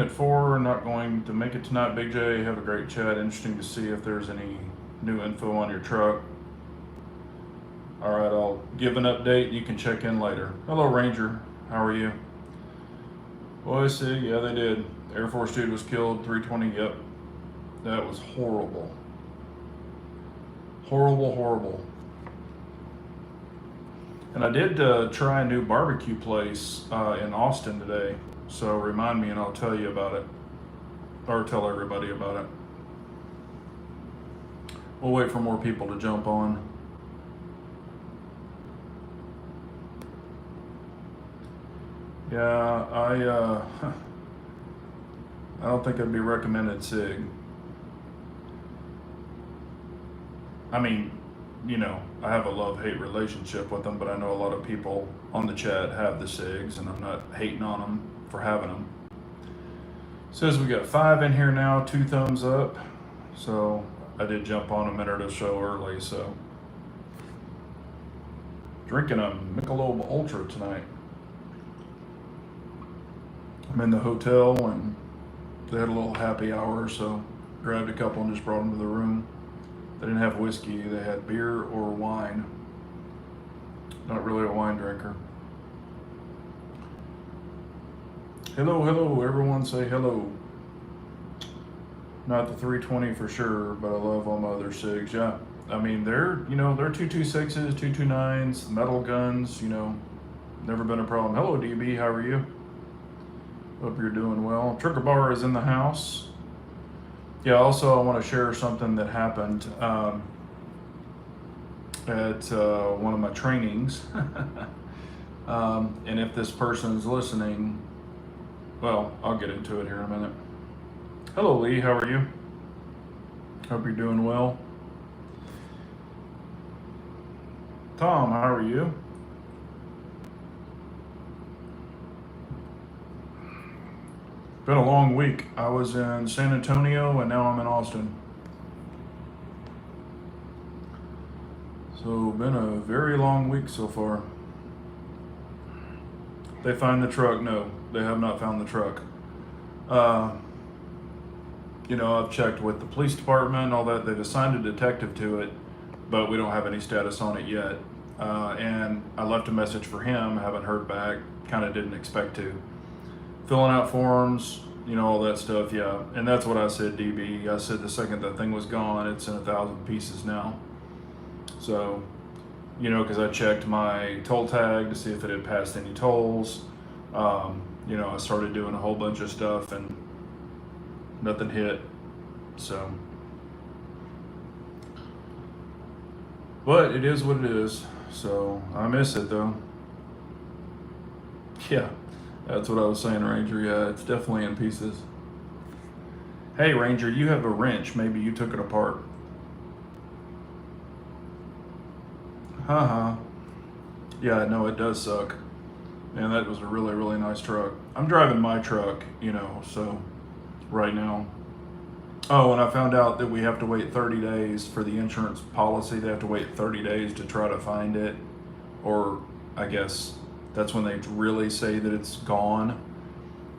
at 4, not going to make it tonight. Big J, have a great chat. Interesting to see if there's any new info on your truck. All right, I'll give an update. You can check in later. Hello, Ranger. How are you? Well, I see. Yeah, they did. Air Force dude was killed. 320. Yep. That was horrible. Horrible, horrible. And I did try a new barbecue place in Austin today. So remind me and I'll tell you about it. Or tell everybody about it. We'll wait for more people to jump on. Yeah, I don't think I'd be recommended Sig. I mean, you know, I have a love-hate relationship with them, but I know a lot of people on the chat have the SIGs, and I'm not hating on them for having them. Says we got 5 in here now, 2 thumbs up. So I did jump on a minute or so early, so. Drinking a Michelob Ultra tonight. I'm in the hotel and they had a little happy hour, so grabbed a couple and just brought them to the room. They didn't have whiskey, they had beer or wine. Not really a wine drinker. Hello, hello, everyone say hello. Not the 320 for sure, but I love all my other SIGs, yeah. I mean, they're 226s, 229s, metal guns, you know, never been a problem. Hello, DB, how are you? Hope you're doing well. Trigger Bar is in the house. Yeah, also I want to share something that happened at one of my trainings. And if this person's listening, well, I'll get into it here in a minute. Hello, Lee, how are you? Hope you're doing well. Tom, how are you? Been a long week. I was in San Antonio and now I'm in Austin. So been a very long week so far. They find the truck? No, they have not found the truck. You know, I've checked with the police department, all that. They've assigned a detective to it, but we don't have any status on it yet. And I left a message for him, haven't heard back, kind of didn't expect to. Filling out forms, you know, all that stuff, yeah. And that's what I said, DB. I said the second that thing was gone, it's in 1,000 pieces now. So, you know, because I checked my toll tag to see if it had passed any tolls. You know, I started doing a whole bunch of stuff and nothing hit, so. But it is what it is, so I miss it though. Yeah. That's what I was saying, Ranger. Yeah, it's definitely in pieces. Hey, Ranger, you have a wrench. Maybe you took it apart. Haha. Yeah, no, it does suck. Man, that was a really, really nice truck. I'm driving my truck, you know, so right now. Oh, and I found out that we have to wait 30 days for the insurance policy. They have to wait 30 days to try to find it. Or I guess that's when they really say that it's gone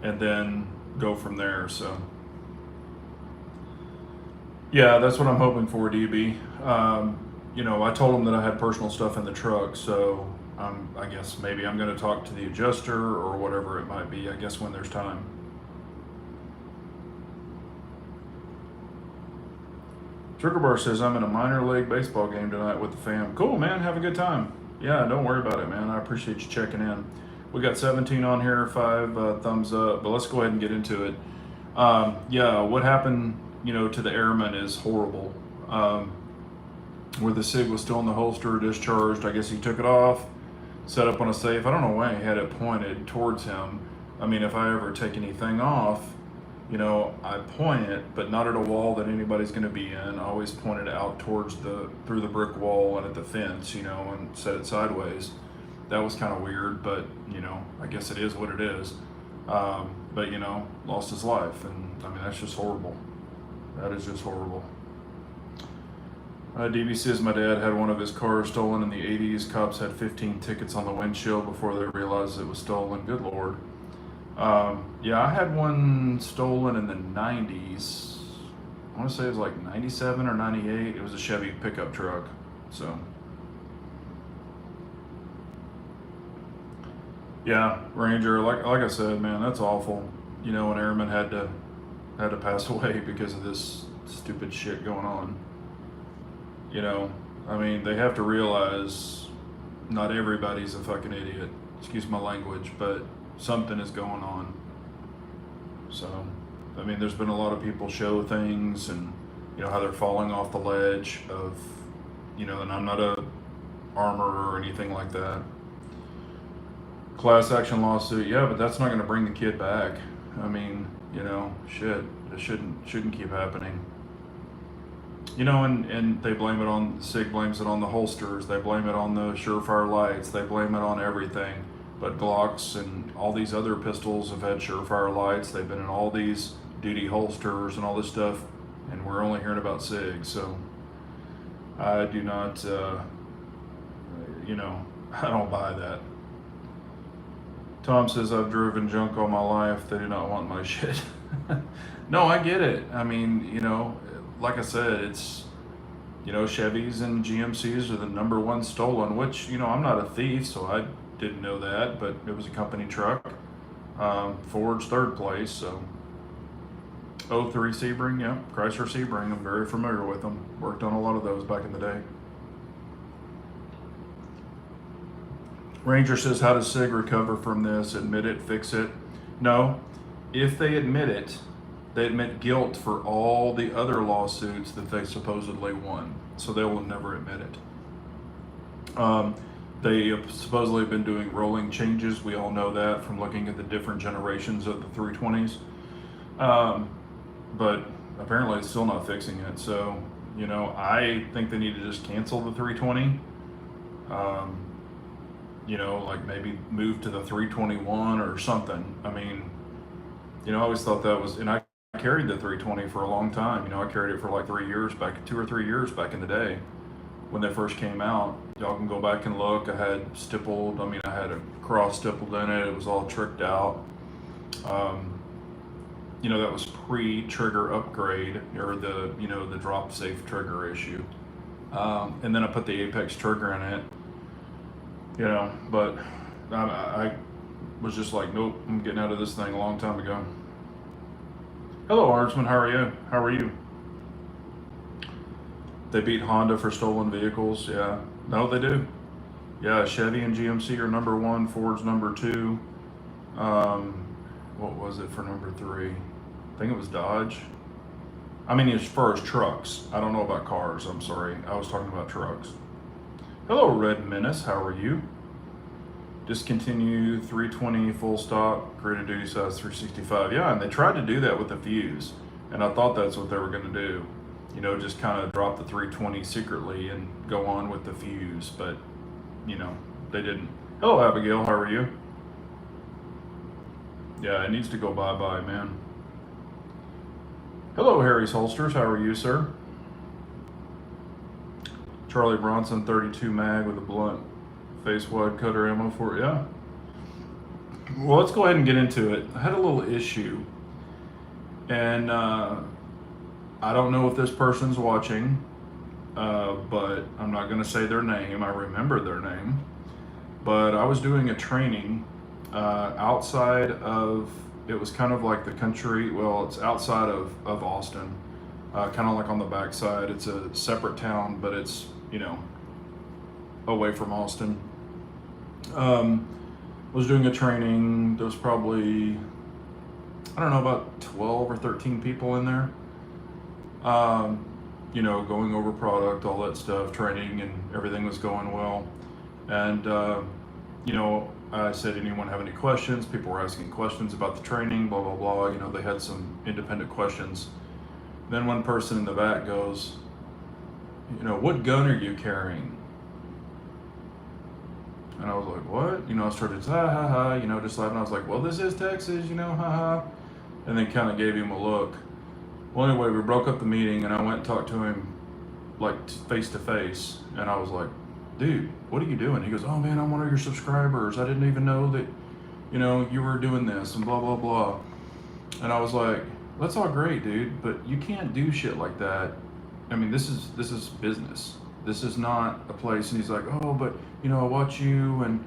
and then go from there. So yeah, that's what I'm hoping for, DB. You know, I told them that I had personal stuff in the truck, so I guess maybe I'm going to talk to the adjuster or whatever it might be, I guess when there's time. Trigger Bar says, I'm in a minor league baseball game tonight with the fam. Cool, man, have a good time. Yeah, don't worry about it, man. I appreciate you checking in. We got 17 on here, 5 thumbs up, but let's go ahead and get into it. Yeah, what happened, you know, to the airman is horrible. Where the SIG was still in the holster, discharged, I guess he took it off, set up on a safe. I don't know why he had it pointed towards him. I mean, if I ever take anything off, you know, I point it, but not at a wall that anybody's going to be in. I always point it out towards through the brick wall and at the fence, you know, and set it sideways. That was kind of weird, but, you know, I guess it is what it is. But, you know, lost his life, and I mean, that's just horrible. That is just horrible. DB says my dad had one of his cars stolen in the 80s. Cops had 15 tickets on the windshield before they realized it was stolen. Good Lord. Yeah, I had one stolen in the 90s. I want to say it was like 97 or 98. It was a Chevy pickup truck. So, yeah, Ranger, like I said, man, that's awful. You know, an airman had to pass away because of this stupid shit going on. You know, I mean, they have to realize not everybody's a fucking idiot. Excuse my language, but something is going on. So, I mean, there's been a lot of people show things and, you know, how they're falling off the ledge of, you know, and I'm not a armorer or anything like that. Class action lawsuit, yeah, but that's not going to bring the kid back. I mean, you know, shit, it shouldn't keep happening. You know, and they blame it on, Sig blames it on the holsters, they blame it on the Surefire lights, they blame it on everything. But Glocks and all these other pistols have had Surefire lights, they've been in all these duty holsters and all this stuff, and we're only hearing about Sig. So I do not, you know, I don't buy that. Tom says, I've driven junk all my life, they do not want my shit. No, I get it. I mean, you know, like I said, it's, you know, Chevys and GMCs are the number one stolen, which, you know, I'm not a thief, so I didn't know that, but it was a company truck. Ford's third place, so. '03 Sebring, yeah, Chrysler Sebring, I'm very familiar with them. Worked on a lot of those back in the day. Ranger says, how does Sig recover from this? Admit it, fix it? No, if they admit it, they admit guilt for all the other lawsuits that they supposedly won. So they will never admit it. They have supposedly been doing rolling changes. We all know that from looking at the different generations of the 320s. But apparently it's still not fixing it. So, you know, I think they need to just cancel the 320. You know, like maybe move to the 321 or something. I mean, you know, I always thought that was, and I carried the 320 for a long time. You know, I carried it for like 3 years back, 2 or 3 years back in the day when they first came out. Y'all can go back and look. I had stippled, I mean, I had a cross stippled in it. It was all tricked out. You know, that was pre-trigger upgrade, or the, you know, the drop safe trigger issue. And then I put the Apex trigger in it, you know, but I was just like, nope, I'm getting out of this thing a long time ago. Hello, Artsman, how are you? How are you? They beat Honda for stolen vehicles, yeah. No, they do. Yeah, Chevy and GMC are number one, Ford's number two. What was it for number three? I think it was Dodge. I mean, as far as trucks. I don't know about cars, I'm sorry. I was talking about trucks. Hello, Red Menace, how are you? Discontinue 320 full stop, create a duty size 365. Yeah, and they tried to do that with the fuse, and I thought that's what they were gonna do. You know, just kind of drop the 320 secretly and go on with the fuse, but, you know, they didn't. Hello, Abigail, how are you? Yeah, it needs to go bye-bye, man. Hello, Harry's Holsters, how are you, sir? Charlie Bronson 32 mag with a blunt face wide cutter ammo for it, yeah. Well, let's go ahead and get into it. I had a little issue, and I don't know if this person's watching, but I'm not going to say their name. I remember their name. But I was doing a training outside of, it was kind of like the country, well, it's outside of Austin, kind of like on the backside. It's a separate town, but it's, you know, away from Austin. Was doing a training. There was probably, I don't know, about 12 or 13 people in there. You know, going over product, all that stuff, training, and everything was going well. And, you know, I said, anyone have any questions? People were asking questions about the training, blah, blah, blah. You know, they had some independent questions. Then one person in the back goes, you know, what gun are you carrying? And I was like, what? You know, I started, ha, you know, just laughing. I was like, well, this is Texas, you know, ha. And then kind of gave him a look. Well, anyway, we broke up the meeting, and I went and talked to him, like, face to face. And I was like, dude, what are you doing? He goes, oh man, I'm one of your subscribers. I didn't even know that you know, you were doing this and blah, blah, blah. And I was like, that's all great, dude, but you can't do shit like that. I mean, this is business. This is not a place. And he's like, oh, but you know, I watch you and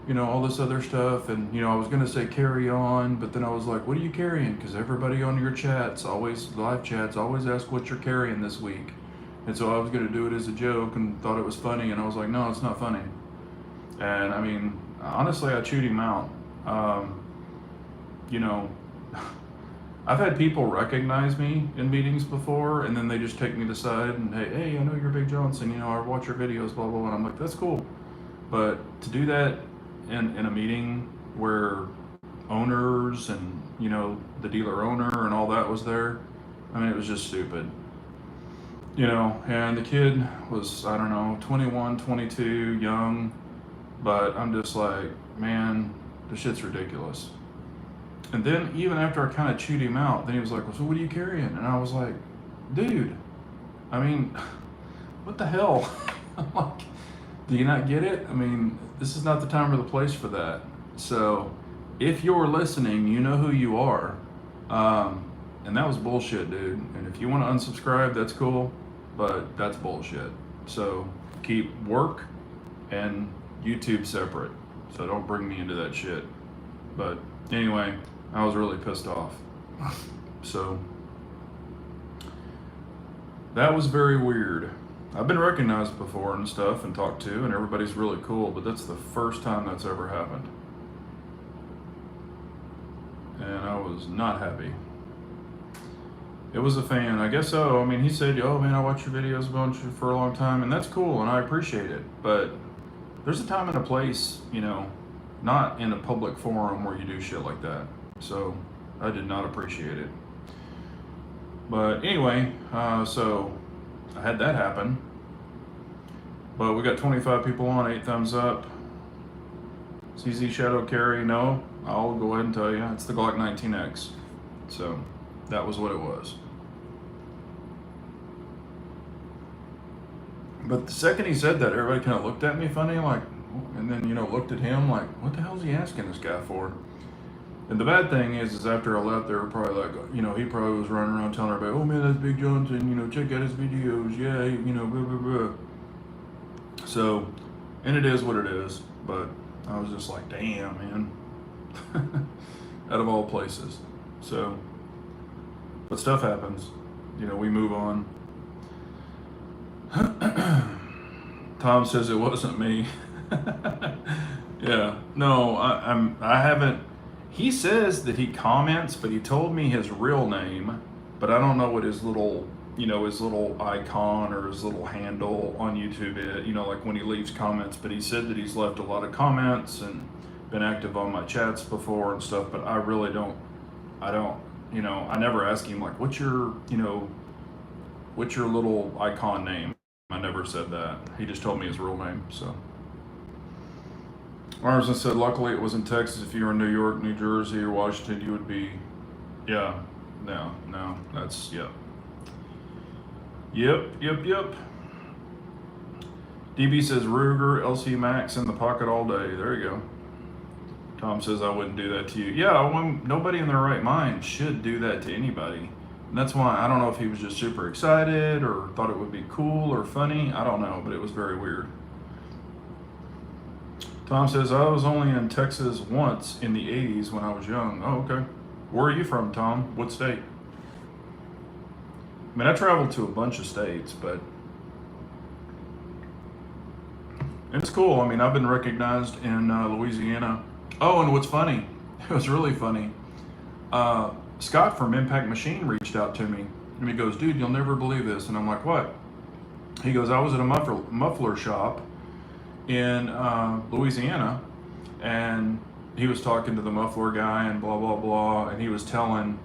you know all this other stuff. And you know, I was gonna say carry on, but then I was like, what are you carrying? Because everybody on your chats, always live chats, always ask what you're carrying this week. And so I was gonna do it as a joke and thought it was funny. And I was like, no, it's not funny. And I mean, honestly, I chewed him out. You know, I've had people recognize me in meetings before, and then they just take me to the side and hey, I know you're Big Johnson. You know, I watch your videos, blah blah blah. And I'm like, that's cool, but to do that in a meeting where owners and you know the dealer owner and all that was there, I mean, it was just stupid. You know, and the kid was, I don't know, 21, 22, young, but I'm just like, man, this shit's ridiculous. And then even after I kind of chewed him out, then he was like, well, so what are you carrying? And I was like, dude, I mean, what the hell? I'm like, do you not get it? I mean, this is not the time or the place for that. So if you're listening, you know who you are. And that was bullshit, dude. And if you want to unsubscribe, that's cool, but that's bullshit. So keep work and YouTube separate. So don't bring me into that shit. But anyway, I was really pissed off. So that was very weird. I've been recognized before and stuff and talked to, and everybody's really cool, but that's the first time that's ever happened. And I was not happy. It was a fan, I guess so. I mean, he said, oh man, I watch your videos a bunch for a long time, and that's cool, and I appreciate it. But there's a time and a place, you know, not in a public forum where you do shit like that. So I did not appreciate it. But anyway, so I had that happen. But we got 25 people on, 8 thumbs up. CZ Shadow Carry, no. I'll go ahead and tell you, it's the Glock 19X. So that was what it was. But the second he said that, everybody kind of looked at me funny, like, and then, you know, looked at him like, what the hell is he asking this guy for? And the bad thing is after I left, they were probably like, you know, he probably was running around telling everybody, oh man, that's Big Johnson, you know, check out his videos, yeah, you know, blah, blah, blah. So, and it is what it is, but I was just like, damn, man. Out of all places. So, but stuff happens. You know, we move on. Tom says it wasn't me. Yeah, no, I haven't. He says that he comments, but he told me his real name, but I don't know what his little, you know, his little icon or his little handle on YouTube is, you know, like when he leaves comments. But he said that he's left a lot of comments and been active on my chats before and stuff, but I really don't, you know, I never ask him like, what's your, you know, what's your little icon name? I never said that. He just told me his real name, so. Armson said, luckily it was in Texas. If you were in New York, New Jersey, or Washington, you would be, yeah, no, that's, yep. Yep. DB says, Ruger, LC Max in the pocket all day. There you go. Tom says, I wouldn't do that to you. Yeah, nobody in their right mind should do that to anybody. And that's why, I don't know if he was just super excited or thought it would be cool or funny. I don't know, but it was very weird. Tom says, I was only in Texas once in the 80s when I was young. Oh, okay. Where are you from, Tom? What state? I mean, I traveled to a bunch of states, but it's cool. I mean, I've been recognized in Louisiana. Oh, and what's funny, it was really funny. Scott from Impact Machine reached out to me, and he goes, dude, you'll never believe this. And I'm like, what? He goes, I was at a muffler shop in Louisiana, and he was talking to the muffler guy and blah, blah, blah, and he was telling,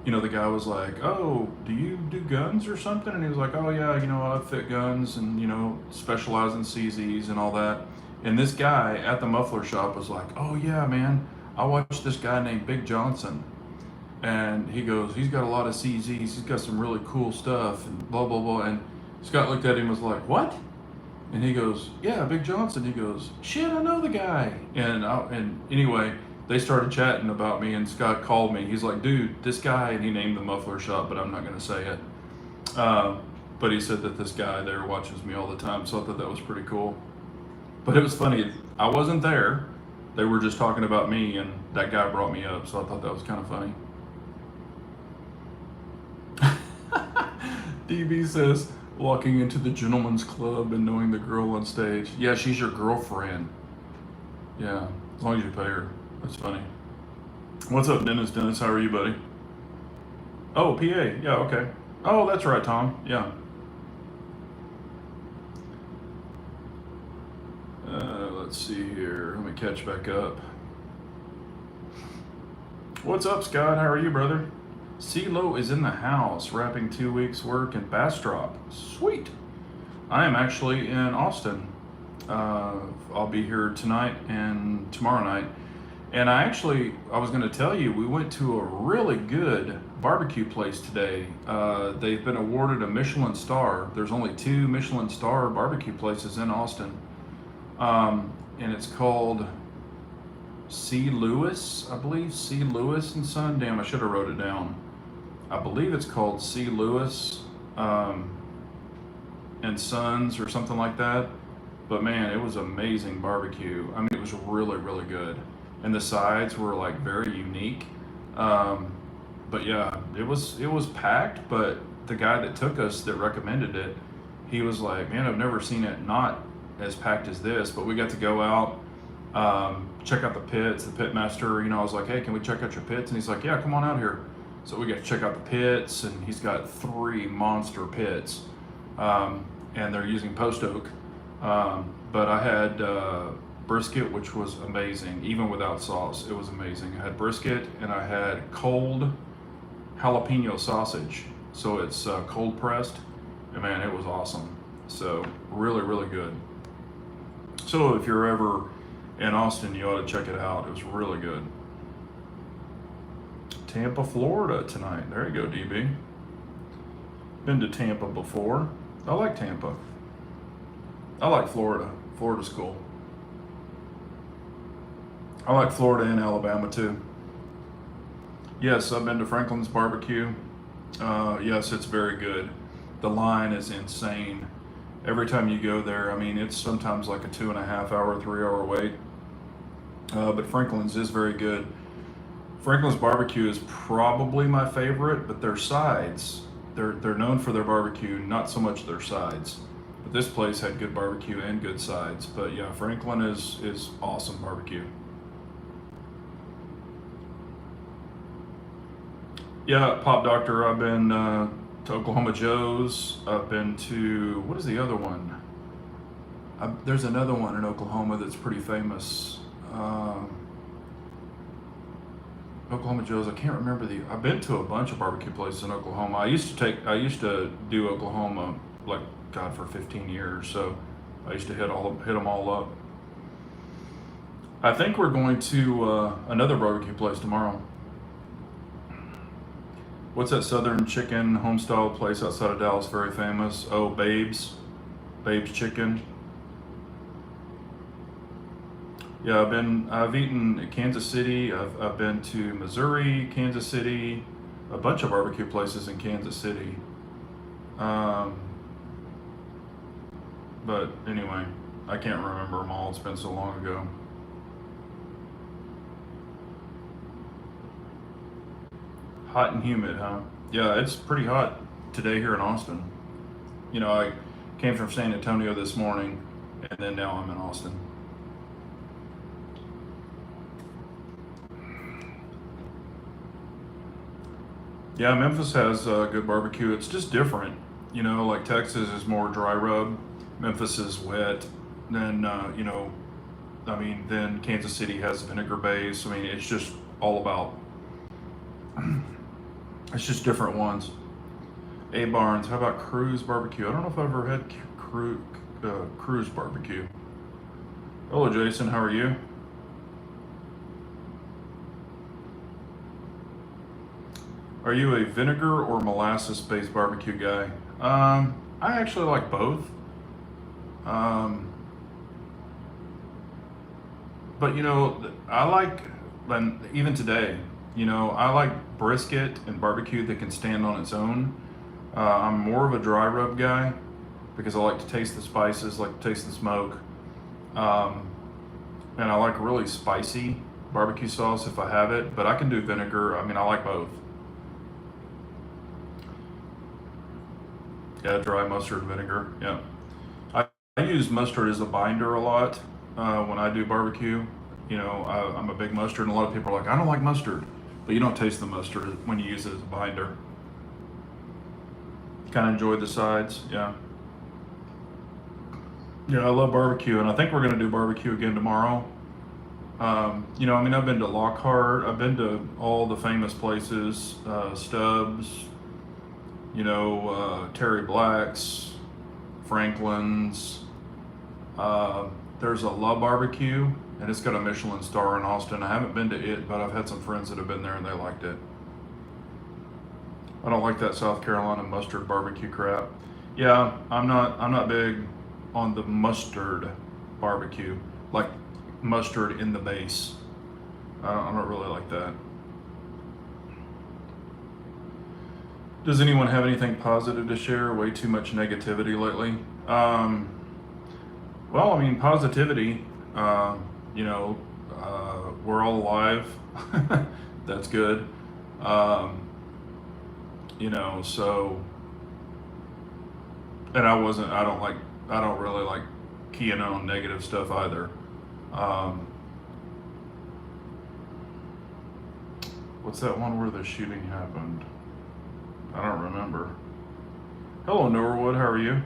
you know, the guy was like, oh, do you do guns or something? And he was like, oh yeah, you know, I fit guns and, you know, specialize in CZs and all that. And this guy at the muffler shop was like, oh yeah, man, I watched this guy named Big Johnson. And he goes, he's got a lot of CZs, he's got some really cool stuff and blah, blah, blah. And Scott looked at him and was like, what? And he goes, yeah, Big Johnson. He goes, shit, I know the guy. And anyway, they started chatting about me, and Scott called me. He's like, dude, this guy, and he named the muffler shop, but I'm not going to say it. But he said that this guy there watches me all the time, so I thought that was pretty cool. But it was funny. I wasn't there. They were just talking about me, and that guy brought me up, so I thought that was kind of funny. DB says, walking into the gentleman's club and knowing the girl on stage. Yeah, she's your girlfriend. Yeah, as long as you pay her. That's funny. What's up, Dennis? Dennis, how are you, buddy? Oh, PA. Yeah, okay. Oh, that's right, Tom. Yeah. Let's see here. Let me catch back up. What's up, Scott? How are you, brother? CeeLo is in the house, wrapping 2 weeks' work in Bastrop. Sweet. I am actually in Austin. I'll be here tonight and tomorrow night. And I was going to tell you, we went to a really good barbecue place today. They've been awarded a Michelin star. There's only 2 Michelin star barbecue places in Austin. And it's called C. Lewis, I believe. C. Lewis and Son. Damn, I should have wrote it down. I believe it's called C. Lewis and Sons or something like that. But man, it was amazing barbecue. I mean, it was really, really good. And the sides were like very unique. But yeah, it was packed, but the guy that took us that recommended it, he was like, man, I've never seen it not as packed as this. But we got to go out, check out the pits. The pit master, I was like, hey, can we check out your pits? And he's like, yeah, come on out here. So we got to check out the pits, and he's got 3 monster pits, and they're using post oak. But I had brisket, which was amazing, even without sauce. It was amazing. I had brisket, and I had cold jalapeno sausage. So it's cold pressed, and man, it was awesome. So really, really good. So if you're ever in Austin, you ought to check it out. It was really good. Tampa, Florida tonight. There you go, DB. Been to Tampa before. I like Tampa. I like Florida. Florida's cool. I like Florida and Alabama too. Yes, I've been to Franklin's Barbecue. Yes, it's very good. The line is insane. Every time you go there, I mean, it's sometimes like a 2.5 hour, 3 hour wait. But Franklin's is very good. Franklin's Barbecue is probably my favorite, but their sides, they're known for their barbecue, not so much their sides. But this place had good barbecue and good sides. But yeah, Franklin is awesome barbecue. Yeah, Pop Doctor, I've been to Oklahoma Joe's. I've been to, what is the other one? There's another one in Oklahoma that's pretty famous. Oklahoma Joe's, I can't remember I've been to a bunch of barbecue places in Oklahoma. I used to do Oklahoma like, God, for 15 years. So I used to hit them all up. I think we're going to another barbecue place tomorrow. What's that Southern chicken homestyle place outside of Dallas? Very famous. Oh, Babe's Chicken. Yeah, I've eaten at Kansas City. I've been to Missouri, Kansas City, a bunch of barbecue places in Kansas City. But anyway, I can't remember them all. It's been so long ago. Hot and humid, huh? Yeah, it's pretty hot today here in Austin. I came from San Antonio this morning, and then now I'm in Austin. Yeah, Memphis has good barbecue. It's just different. Like Texas is more dry rub. Memphis is wet. Then, then Kansas City has vinegar base. I mean, it's just all about, it's just different ones. A Barnes, how about Cruise Barbecue? I don't know if I've ever had Cruise Barbecue. Hello, Jason, how are you? Are you a vinegar or molasses-based barbecue guy? I actually like both. But I like and even today, I like brisket and barbecue that can stand on its own. I'm more of a dry rub guy because I like to taste the spices, like to taste the smoke. Um, and I like really spicy barbecue sauce if I have it, but I can do vinegar. I mean, I like both. Yeah, dry mustard vinegar. Yeah. I use mustard as a binder a lot when I do barbecue. I'm a big mustard, and a lot of people are like, I don't like mustard. But you don't taste the mustard when you use it as a binder. Kind of enjoy the sides. Yeah. Yeah, I love barbecue, and I think we're going to do barbecue again tomorrow. I mean, I've been to Lockhart, I've been to all the famous places, Stubbs, Terry Black's, Franklin's. There's a La Barbecue, and it's got a Michelin star in Austin. I haven't been to it, but I've had some friends that have been there and they liked it. I don't like that South Carolina mustard barbecue crap. Yeah, I'm not big on the mustard barbecue, like mustard in the base. I don't really like that. Does anyone have anything positive to share? Way too much negativity lately. Well, I mean, positivity. We're all alive. That's good. Um, so, and I don't really like keying on negative stuff either. Um, what's that one where the shooting happened? I don't remember. Hello, Norwood. How are you?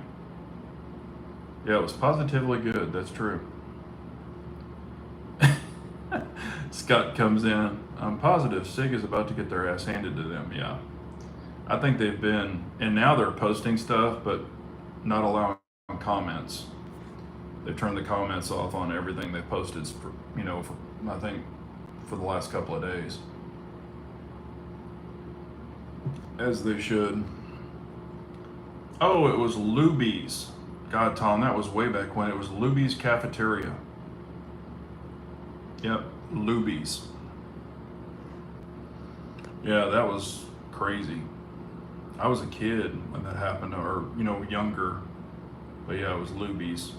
Yeah, it was positively good. That's true. Scott comes in. I'm positive Sig is about to get their ass handed to them. Yeah. I think they've been, and now they're posting stuff, but not allowing comments. They've turned the comments off on everything they posted I think, for the last couple of days. As they should. Oh, it was Luby's. God, Tom, that was way back when. It was Luby's Cafeteria. Yep, Luby's. Yeah, that was crazy. I was a kid when that happened, or, younger. But yeah, it was Luby's.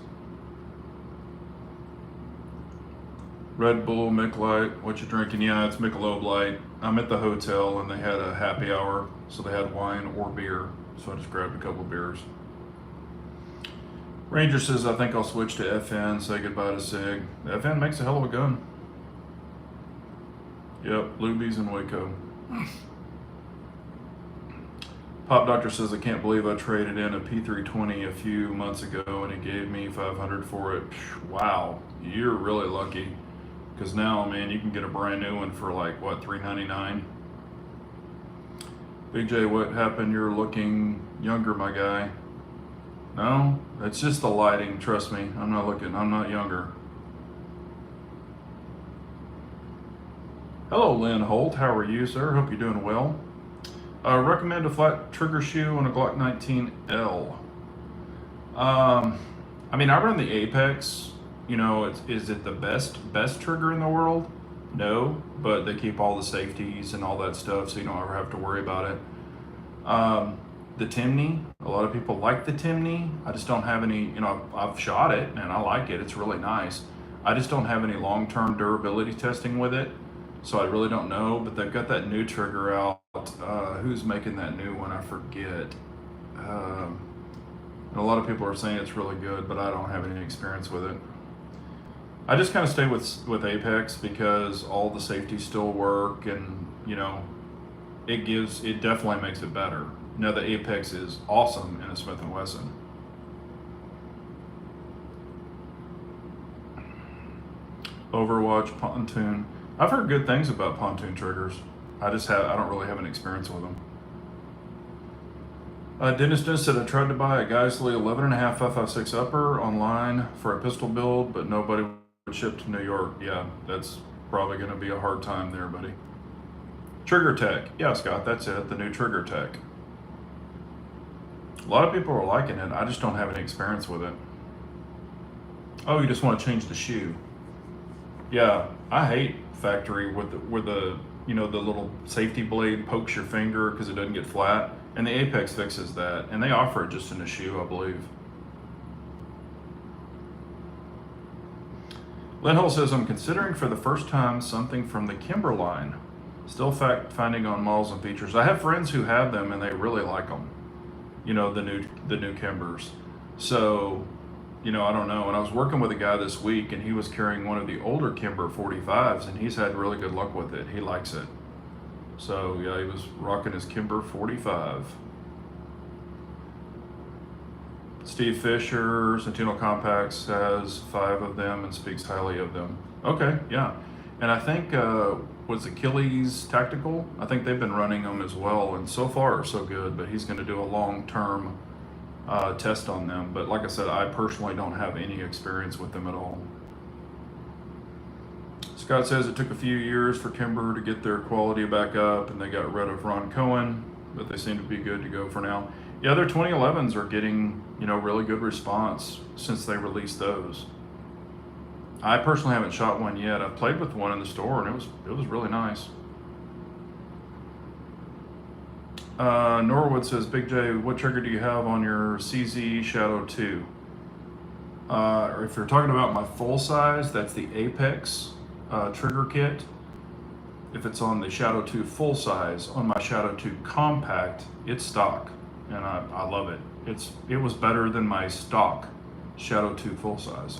Red Bull, Mick Light, what you drinking? Yeah, it's Michelob Light. I'm at the hotel and they had a happy hour, so they had wine or beer. So I just grabbed a couple beers. Ranger says, I think I'll switch to FN, say goodbye to Sig. The FN makes a hell of a gun. Yep, Luby's in Waco. Pop Doctor says, I can't believe I traded in a P320 a few months ago and he gave me $500 for it. Wow, you're really lucky. Because now, man, you can get a brand new one for like, what, $399? Big J, what happened? You're looking younger, my guy. No, it's just the lighting, trust me. I'm not younger. Hello, Lynn Holt. How are you, sir? Hope you're doing well. Recommend a flat trigger shoe on a Glock 19L. I mean, I run the Apex. Is it the best trigger in the world? No, but they keep all the safeties and all that stuff, so you don't ever have to worry about it. The Timney, a lot of people like the Timney. I just don't have any, I've shot it and I like it. It's really nice. I just don't have any long-term durability testing with it, so I really don't know, but they've got that new trigger out. Who's making that new one? I forget. And a lot of people are saying it's really good, but I don't have any experience with it. I just kind of stay with Apex because all the safeties still work, and it definitely makes it better. Now the Apex is awesome in a Smith & Wesson. Overwatch, Pontoon. I've heard good things about Pontoon triggers. I don't really have an experience with them. Dennis said I tried to buy a Geisley 11.5 5.56 upper online for a pistol build, but nobody would ship to New York. Yeah, that's probably going to be a hard time there, buddy. Trigger Tech. Yeah, Scott, that's it. The new Trigger Tech. A lot of people are liking it. I just don't have any experience with it. Oh, you just want to change the shoe. Yeah, I hate factory where the the little safety blade pokes your finger because it doesn't get flat, and the Apex fixes that, and they offer it just in a shoe, I believe. Lynn Hull says, I'm considering for the first time something from the Kimber line. Still finding on models and features. I have friends who have them and they really like them. The new Kimbers. So, I don't know. And I was working with a guy this week and he was carrying one of the older Kimber 45s and he's had really good luck with it. He likes it. So yeah, he was rocking his Kimber 45. Steve Fisher, Centennial Compacts, has 5 of them and speaks highly of them. Okay, yeah. And I think, was Achilles Tactical? I think they've been running them as well, and so far so good, but he's going to do a long-term test on them. But like I said, I personally don't have any experience with them at all. Scott says it took a few years for Kimber to get their quality back up, and they got rid of Ron Cohen, but they seem to be good to go for now. Yeah, their 2011s are getting, really good response since they released those. I personally haven't shot one yet. I've played with one in the store, and it was really nice. Norwood says, Big J, what trigger do you have on your CZ Shadow 2? Or if you're talking about my full size, that's the Apex trigger kit. If it's on the Shadow 2 full size, on my Shadow 2 compact, it's stock, and I love it. It was better than my stock Shadow 2 full size,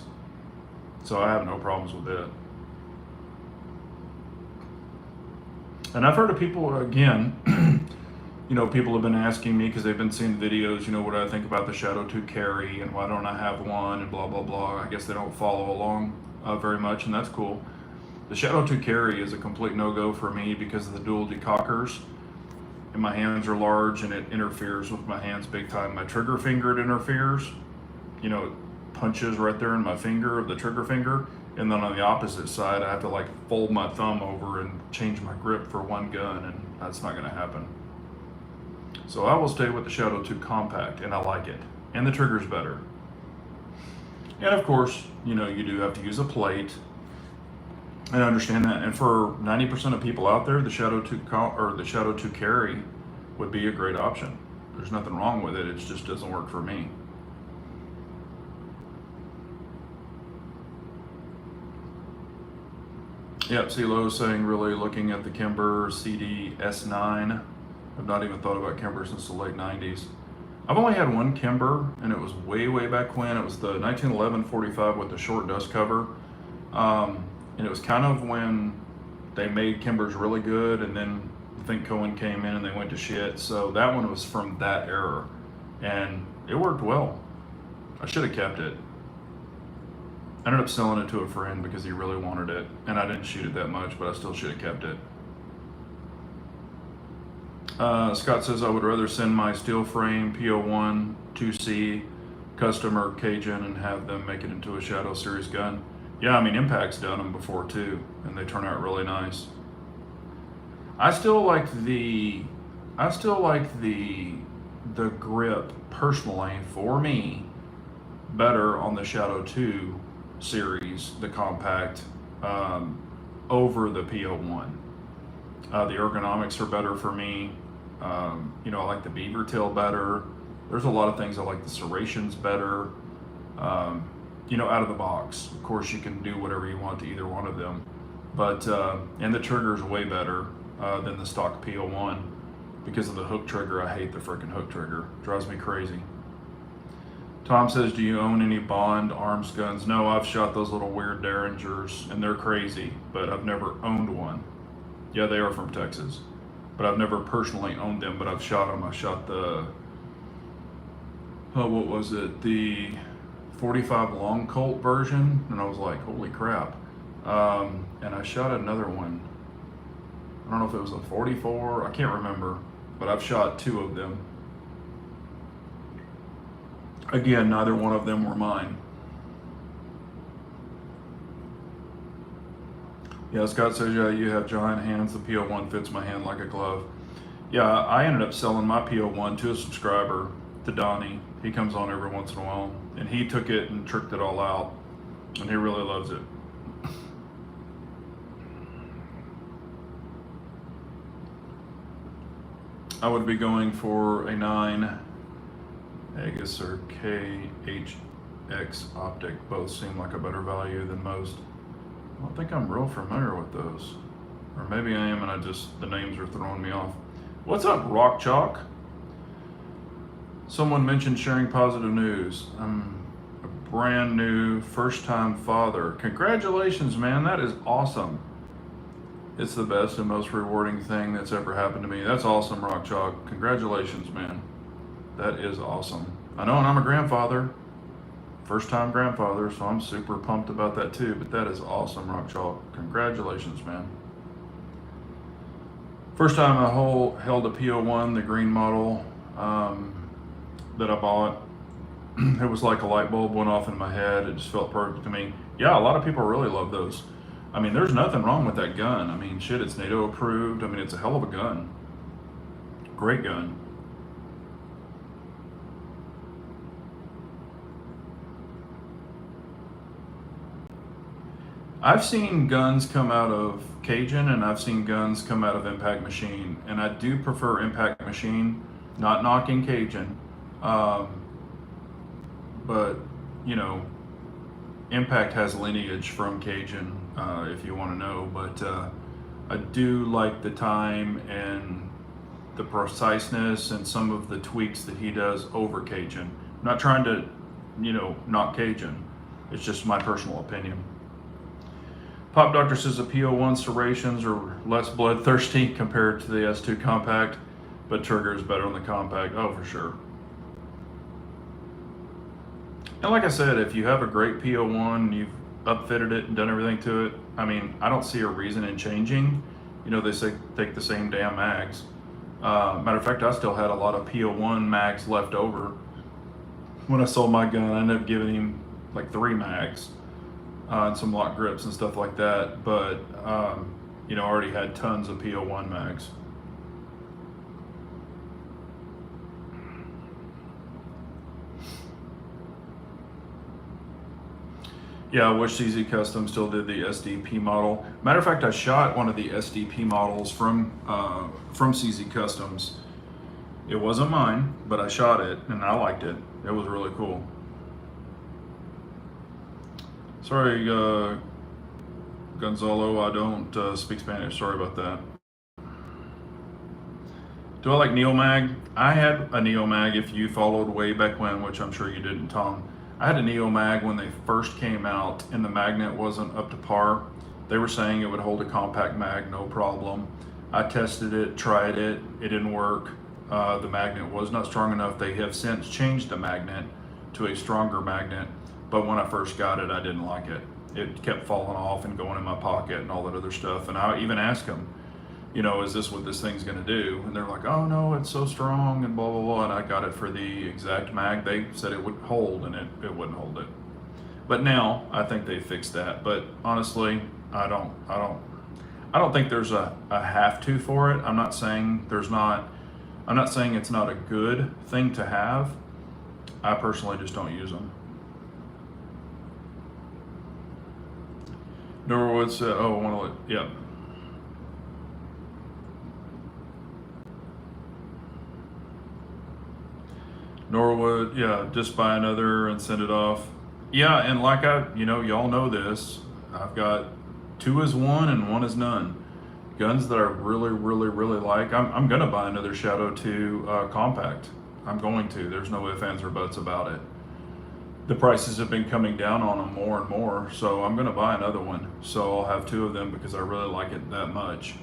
so I have no problems with it. And I've heard of people, again, people have been asking me because they've been seeing videos, what do I think about the Shadow 2 carry and why don't I have one and blah, blah, blah. I guess they don't follow along very much, and that's cool. The Shadow 2 carry is a complete no-go for me because of the dual decockers, and my hands are large and it interferes with my hands big time. My trigger finger, it interferes, it punches right there in my finger of the trigger finger, and then on the opposite side I have to fold my thumb over and change my grip for one gun, and that's not going to happen. So I will stay with the Shadow 2 compact, and I like it, and the trigger's better. And of course, you do have to use a plate. I understand that, and for 90% of people out there, the Shadow 2 or the Shadow 2 carry would be a great option. There's nothing wrong with it. It just doesn't work for me. Yep, CeeLo saying really looking at the Kimber CD S9. I've not even thought about Kimber since the late 90s. I've only had one Kimber, and it was way, way back when. It was the 1911 45 with the short dust cover. And it was kind of when they made Kimbers really good, and then I think Cohen came in and they went to shit. So that one was from that era, and it worked well. I should have kept it. I ended up selling it to a friend because he really wanted it, and I didn't shoot it that much, but I still should have kept it. Scott says I would rather send my steel frame P01 2C customer Cajun and have them make it into a Shadow Series gun. Yeah, Impact's done them before too, and they turn out really nice. I still like the grip personally for me better on the Shadow 2 series, the compact, over the P01. The ergonomics are better for me. I like the beaver tail better. There's a lot of things I like. The serrations better. Out of the box. Of course, you can do whatever you want to either one of them, but and the trigger is way better than the stock P01 because of the hook trigger. I hate the freaking hook trigger. Drives me crazy. Tom says, do you own any Bond arms guns? No, I've shot those little weird Derringers, and they're crazy, but I've never owned one. Yeah, they are from Texas, but I've never personally owned them, but I've shot them. I shot the, what was it? The 45 long Colt version, and I was like, holy crap. And I shot another one. I don't know if it was a 44, I can't remember, but I've shot 2 of them. Again, neither one of them were mine. Yeah, Scott says, yeah, you have giant hands. The P01 fits my hand like a glove. Yeah, I ended up selling my P01 to a subscriber, to Donnie. He comes on every once in a while, and he took it and tricked it all out, and he really loves it. I would be going for a 9 Aegis or KHX optic. Both seem like a better value than most. I don't think I'm real familiar with those. Or maybe I am and the names are throwing me off. What's up, Rock Chalk? Someone mentioned sharing positive news. I'm a brand new first-time father. Congratulations, man, that is awesome. It's the best and most rewarding thing that's ever happened to me. That's awesome, Rock Chalk. Congratulations, man. That is awesome. I know, and I'm a grandfather, first-time grandfather, so I'm super pumped about that too, but that is awesome, Rock Chalk. Congratulations, man. First time I held a PO1, the green model that I bought. It was like a light bulb went off in my head. It just felt perfect to me. Yeah, a lot of people really love those. I mean, there's nothing wrong with that gun. I mean, shit, it's NATO approved. I mean, it's a hell of a gun. Great gun. I've seen guns come out of Cajun and I've seen guns come out of Impact Machine, and I do prefer Impact Machine, not knocking Cajun, but you know, Impact has lineage from Cajun, if you want to know, but I do like the time and the preciseness and some of the tweaks that he does over Cajun. I'm not trying to, you know, knock Cajun. It's just my personal opinion. Pop Doctor says the PO1 serrations are less bloodthirsty compared to the S2 compact, but trigger is better on the compact. Oh, for sure. And like I said, if you have a great PO1, you've upfitted it and done everything to it, I mean, I don't see a reason in changing. You know, they say take the same damn mags. Matter of fact, I still had a lot of PO1 mags left over. When I sold my gun, I ended up giving him like 3 mags. And some lock grips and stuff like that, but you know, I already had tons of PO1 mags. Yeah, I wish CZ Custom still did the SDP model. Matter of fact, I shot one of the SDP models from CZ Customs. It wasn't mine, but I shot it and I liked it. It was really cool. Sorry, Gonzalo, I don't speak Spanish. Sorry about that. Do I like Neomag? I had a Neomag if you followed way back when, which I'm sure you didn't, Tom. I had a Neomag when they first came out and the magnet wasn't up to par. They were saying it would hold a compact mag, no problem. I tested it, tried it, it didn't work. The magnet was not strong enough. They have since changed the magnet to a stronger magnet. But when I first got it, I didn't like it. It kept falling off and going in my pocket and all that other stuff. And I even asked them, you know, is this what this thing's gonna do? And they're like, oh no, it's so strong and blah, blah, blah. And I got it for the exact mag they said it would hold, and it wouldn't hold it. But now I think they fixed that. But honestly, I don't think there's a have to for it. I'm not saying it's not a good thing to have. I personally just don't use them. Norwood said, oh, I want to let, yeah. Norwood, yeah, just buy another and send it off. Yeah, and like y'all know this, I've got 2 is 1 and 1 is none. Guns that I really, really, really like. I'm gonna buy another Shadow 2 compact. I'm going to, there's no ifs, ands, or buts about it. The prices have been coming down on them more and more, so I'm gonna buy another one. So I'll have 2 of them because I really like it that much.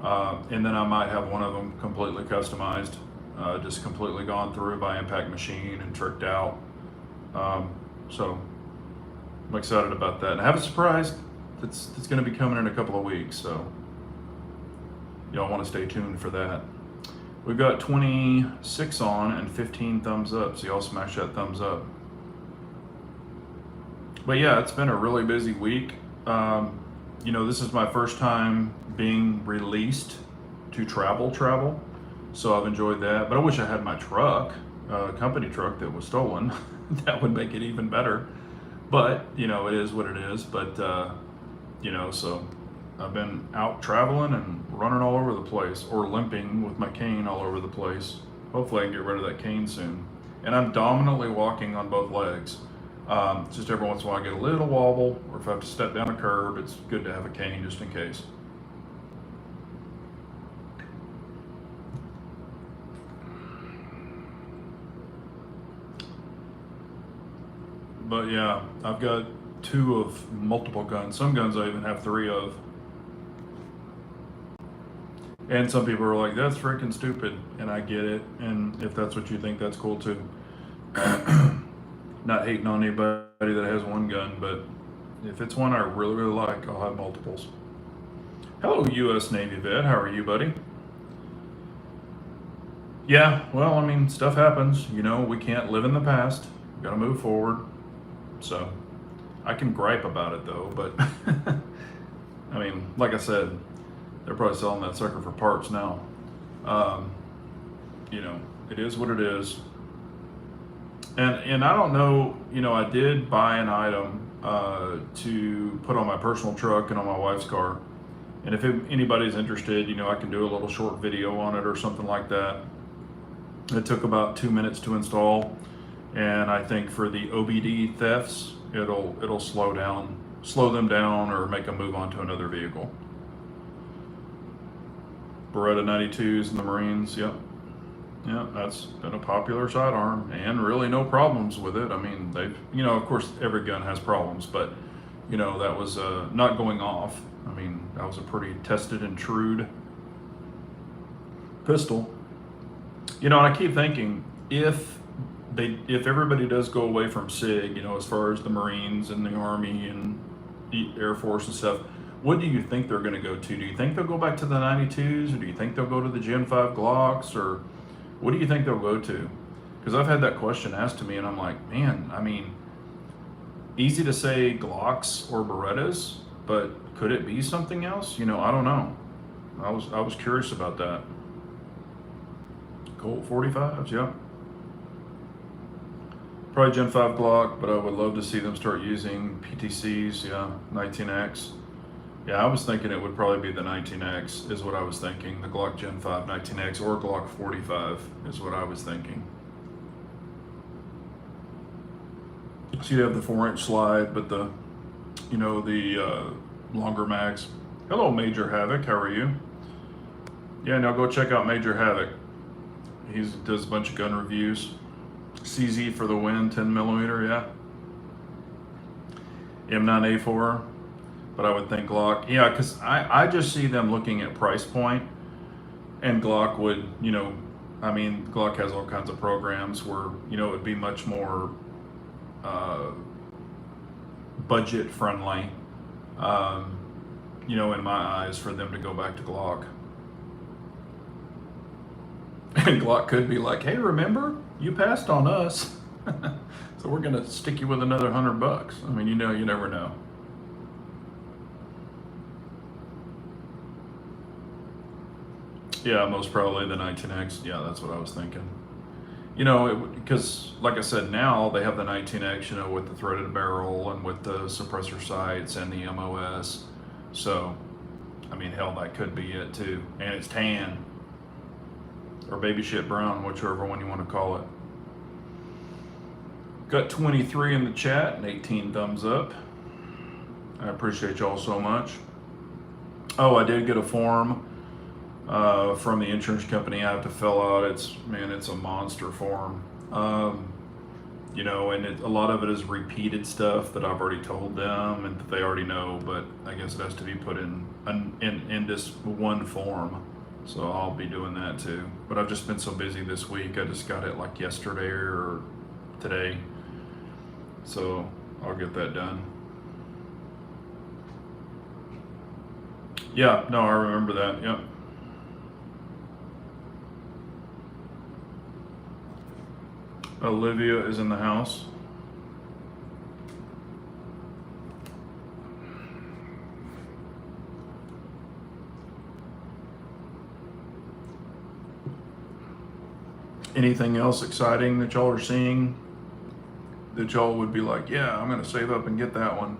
And then I might have one of them completely customized, just completely gone through by Impact Machine and tricked out. So I'm excited about that. And I have a surprise that's gonna be coming in a couple of weeks, so y'all wanna stay tuned for that. We've got 26 on and 15 thumbs up, so y'all smash that thumbs up. But yeah, it's been a really busy week. You know, this is my first time being released to travel. So I've enjoyed that, but I wish I had my truck, company truck that was stolen. That would make it even better. But, you know, it is what it is. But, you know, so I've been out traveling and running all over the place, or limping with my cane all over the place. Hopefully I can get rid of that cane soon. And I'm dominantly walking on both legs. Just every once in a while I get a little wobble, or if I have to step down a curb, it's good to have a cane just in case. But yeah, I've got 2 of multiple guns. Some guns I even have 3 of. And some people are like, that's freaking stupid. And I get it. And if that's what you think, that's cool too. Not hating on anybody that has 1 gun, but if it's one I really, really like, I'll have multiples. Hello, U.S. Navy vet. How are you, buddy? Yeah, well, I mean, stuff happens. You know, we can't live in the past. We gotta move forward. So, I can gripe about it though, but I mean, like I said, they're probably selling that sucker for parts now. You know, it is what it is. And I don't know, you know, I did buy an item to put on my personal truck and on my wife's car. And if anybody's interested, you know, I can do a little short video on it or something like that. It took about 2 minutes to install. And I think for the OBD thefts, it'll slow them down or make them move on to another vehicle. Beretta 92s in the Marines, yep. Yeah, that's been a popular sidearm, and really no problems with it. I mean, they've, you know, of course every gun has problems, but you know, that was not going off. I mean, that was a pretty tested and true pistol. You know, and I keep thinking, if everybody does go away from SIG, you know, as far as the Marines and the Army and the Air Force and stuff, what do you think they're going to go to? Do you think they'll go back to the 92s, or do you think they'll go to the Gen 5 Glocks, or what do you think they'll go to? Because I've had that question asked to me, and I'm like, man, I mean, easy to say Glocks or Berettas, but could it be something else? You know, I don't know. I was curious about that. Colt 45s, yeah. Probably Gen 5 Glock, but I would love to see them start using PTCs, yeah, 19X. Yeah, I was thinking it would probably be the 19X is what I was thinking. The Glock Gen 5 19X or Glock 45 is what I was thinking. So you have the 4-inch slide, but the, you know, the longer mags. Hello, Major Havoc. How are you? Yeah, now go check out Major Havoc. He does a bunch of gun reviews. CZ for the win, 10mm, yeah. M9A4, but I would think Glock. Yeah, because I just see them looking at price point, and Glock would, you know, I mean, Glock has all kinds of programs where, you know, it would be much more budget friendly, you know, in my eyes, for them to go back to Glock. And Glock could be like, hey, remember, you passed on us, so we're gonna stick you with another $100. I mean, you know, you never know. Yeah, most probably the 19X. Yeah, that's what I was thinking. You know, because like I said, now they have the 19X, you know, with the threaded barrel and with the suppressor sights and the MOS. So, I mean, hell, that could be it too. And it's tan, or baby shit brown, whichever one you want to call it. Got 23 in the chat and 18 thumbs up. I appreciate y'all so much. Oh, I did get a form from the insurance company I have to fill out. It's a monster form. You know, and a lot of it is repeated stuff that I've already told them and that they already know, but I guess it has to be put in this one form. So I'll be doing that too. But I've just been so busy this week. I just got it like yesterday or today. So I'll get that done. Yeah, no, I remember that. Yep. Olivia is in the house. Anything else exciting that y'all are seeing that y'all would be like, yeah, I'm going to save up and get that one?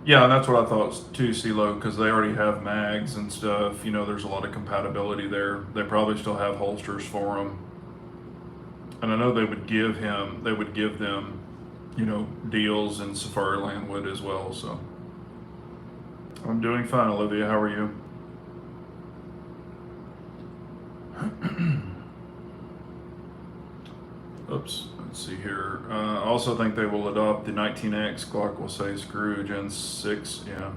Yeah, and that's what I thought too, CeeLo, because they already have mags and stuff. You know, there's a lot of compatibility there. They probably still have holsters for him, and I know they would give them, you know, deals in Safari Land would as well. So I'm doing fine, Olivia. How are you? Oops. Let's see here. I also think they will adopt the 19X. Glock will say screw Gen 6. Yeah.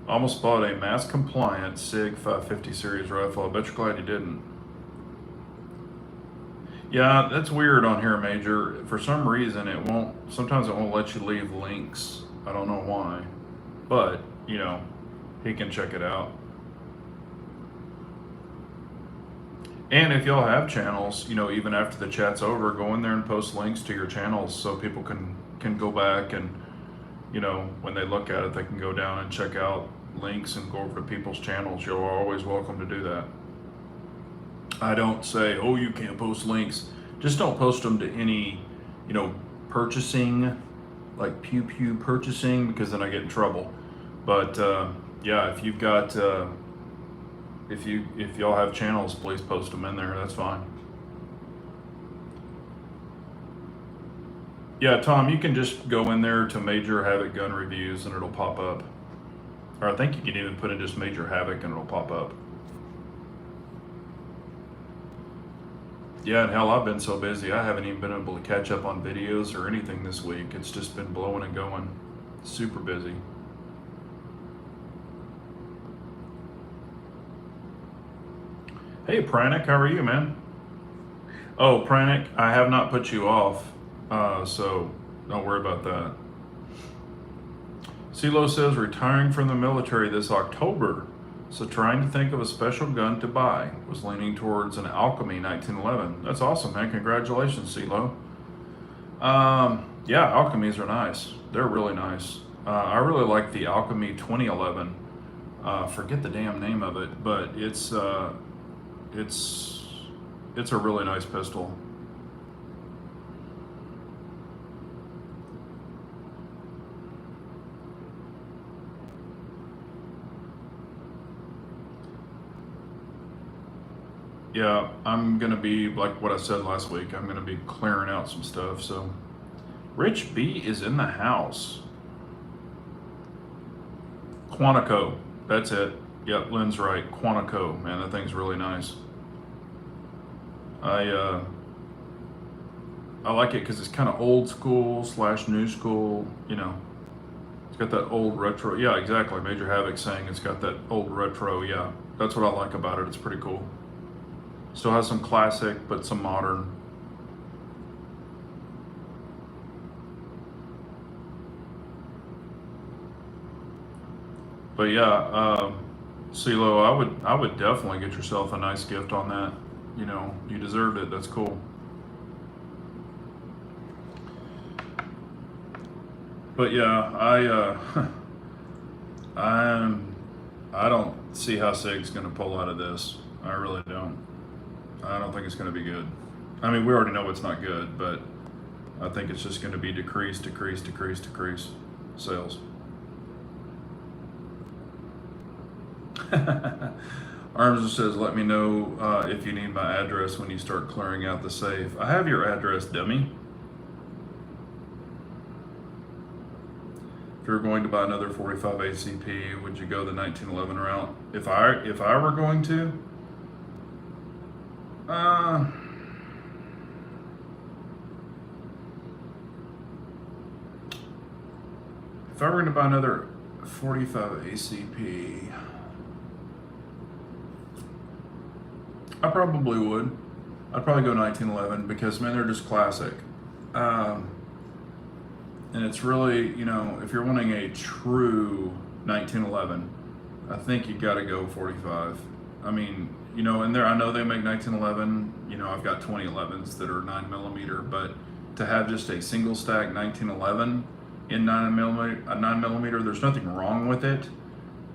Almost bought a mass compliant SIG 550 series rifle. I bet you're glad you didn't. Yeah, that's weird on here, Major. For some reason, sometimes it won't let you leave links. I don't know why. But, you know, he can check it out. And if y'all have channels, you know, even after the chat's over, go in there and post links to your channels so people can go back and, you know, when they look at it, they can go down and check out links and go over to people's channels. You're always welcome to do that. I don't say, oh, you can't post links. Just don't post them to any, you know, purchasing, like pew pew purchasing, because then I get in trouble. But yeah, if you've got, if y'all have channels, please post them in there. That's fine. Yeah, Tom, you can just go in there to Major Havoc gun reviews and it'll pop up. Or I think you can even put in just Major Havoc and it'll pop up. Yeah, and hell, I've been so busy, I haven't even been able to catch up on videos or anything this week. It's just been blowing and going. Super busy. Hey, Pranic, how are you, man? Oh, Pranic, I have not put you off, so don't worry about that. CeeLo says retiring from the military this October, so trying to think of a special gun to buy. Was leaning towards an Alchemy 1911. That's awesome, man. Congratulations, CeeLo. Yeah, Alchemies are nice. They're really nice. I really like the Alchemy 2011. Forget the damn name of it, but it's a really nice pistol. Yeah, I'm gonna be like what I said last week. I'm gonna be clearing out some stuff. So, Rich B is in the house. Quantico, that's it. Yep, Lynn's right. Quantico, man, that thing's really nice. I like it because it's kind of old school / new school. You know, it's got that old retro. Yeah, exactly. Major Havoc saying it's got that old retro. Yeah, that's what I like about it. It's pretty cool. Still has some classic, but some modern. But yeah, CeeLo, I would definitely get yourself a nice gift on that. You know, you deserved it. That's cool. But yeah, I don't see how Sig's going to pull out of this. I really don't. I don't think it's going to be good. I mean, we already know it's not good, but I think it's just going to be decrease sales. Arms says, let me know if you need my address when you start clearing out the safe. I have your address, dummy. If you're going to buy another 45 ACP, would you go the 1911 route? If I were going to, if I were going to buy another 45 ACP, I probably would. I'd probably go 1911 because, man, they're just classic. And it's really, you know, if you're wanting a true 1911, I think you got to go 45. I mean, you know, and there, I know they make 1911. You know, I've got 2011s that are 9mm, but to have just a single stack 1911 in 9mm, there's nothing wrong with it.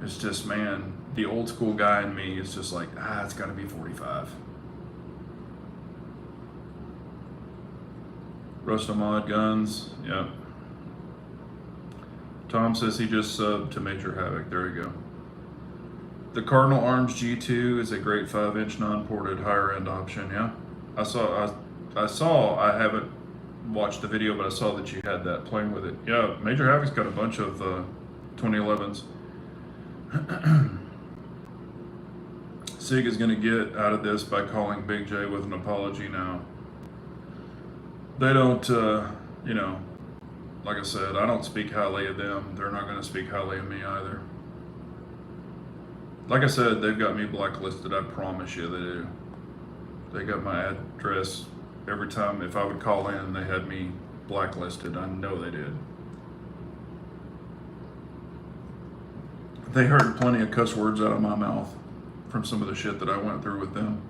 It's just, man, the old school guy in me is just like, it's got to be 45. Rustamod guns, yep. Tom says he just subbed to Major Havoc. There you go. The Cardinal Arms G2 is a great 5-inch non-ported higher end option. Yeah, I saw. I haven't watched the video, but I saw that you had that playing with it. Yeah, Major Havoc's got a bunch of 2011s. Sig is going to get out of this by calling Big J with an apology now. They don't, like I said, I don't speak highly of them. They're not going to speak highly of me either. Like I said, they've got me blacklisted. I promise you they do. They got my address every time. If I would call in, they had me blacklisted. I know they did. They heard plenty of cuss words out of my mouth from some of the shit that I went through with them.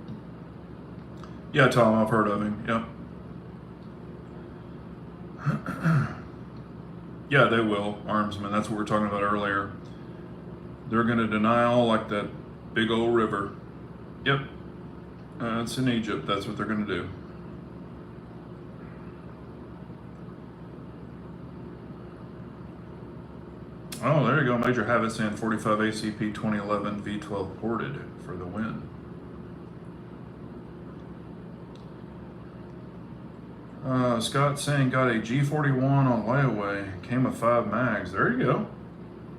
Yeah, Tom, I've heard of him. Yep. Yeah, they will. Armsmen. That's what we were talking about earlier. They're going to deny all like that big old river. Yep. It's in Egypt. That's what they're going to do. Oh, there you go. Major Havoc saying 45 ACP 2011 V12 ported for the win. Scott saying got a G41 on layaway. Came with 5 mags. There you go.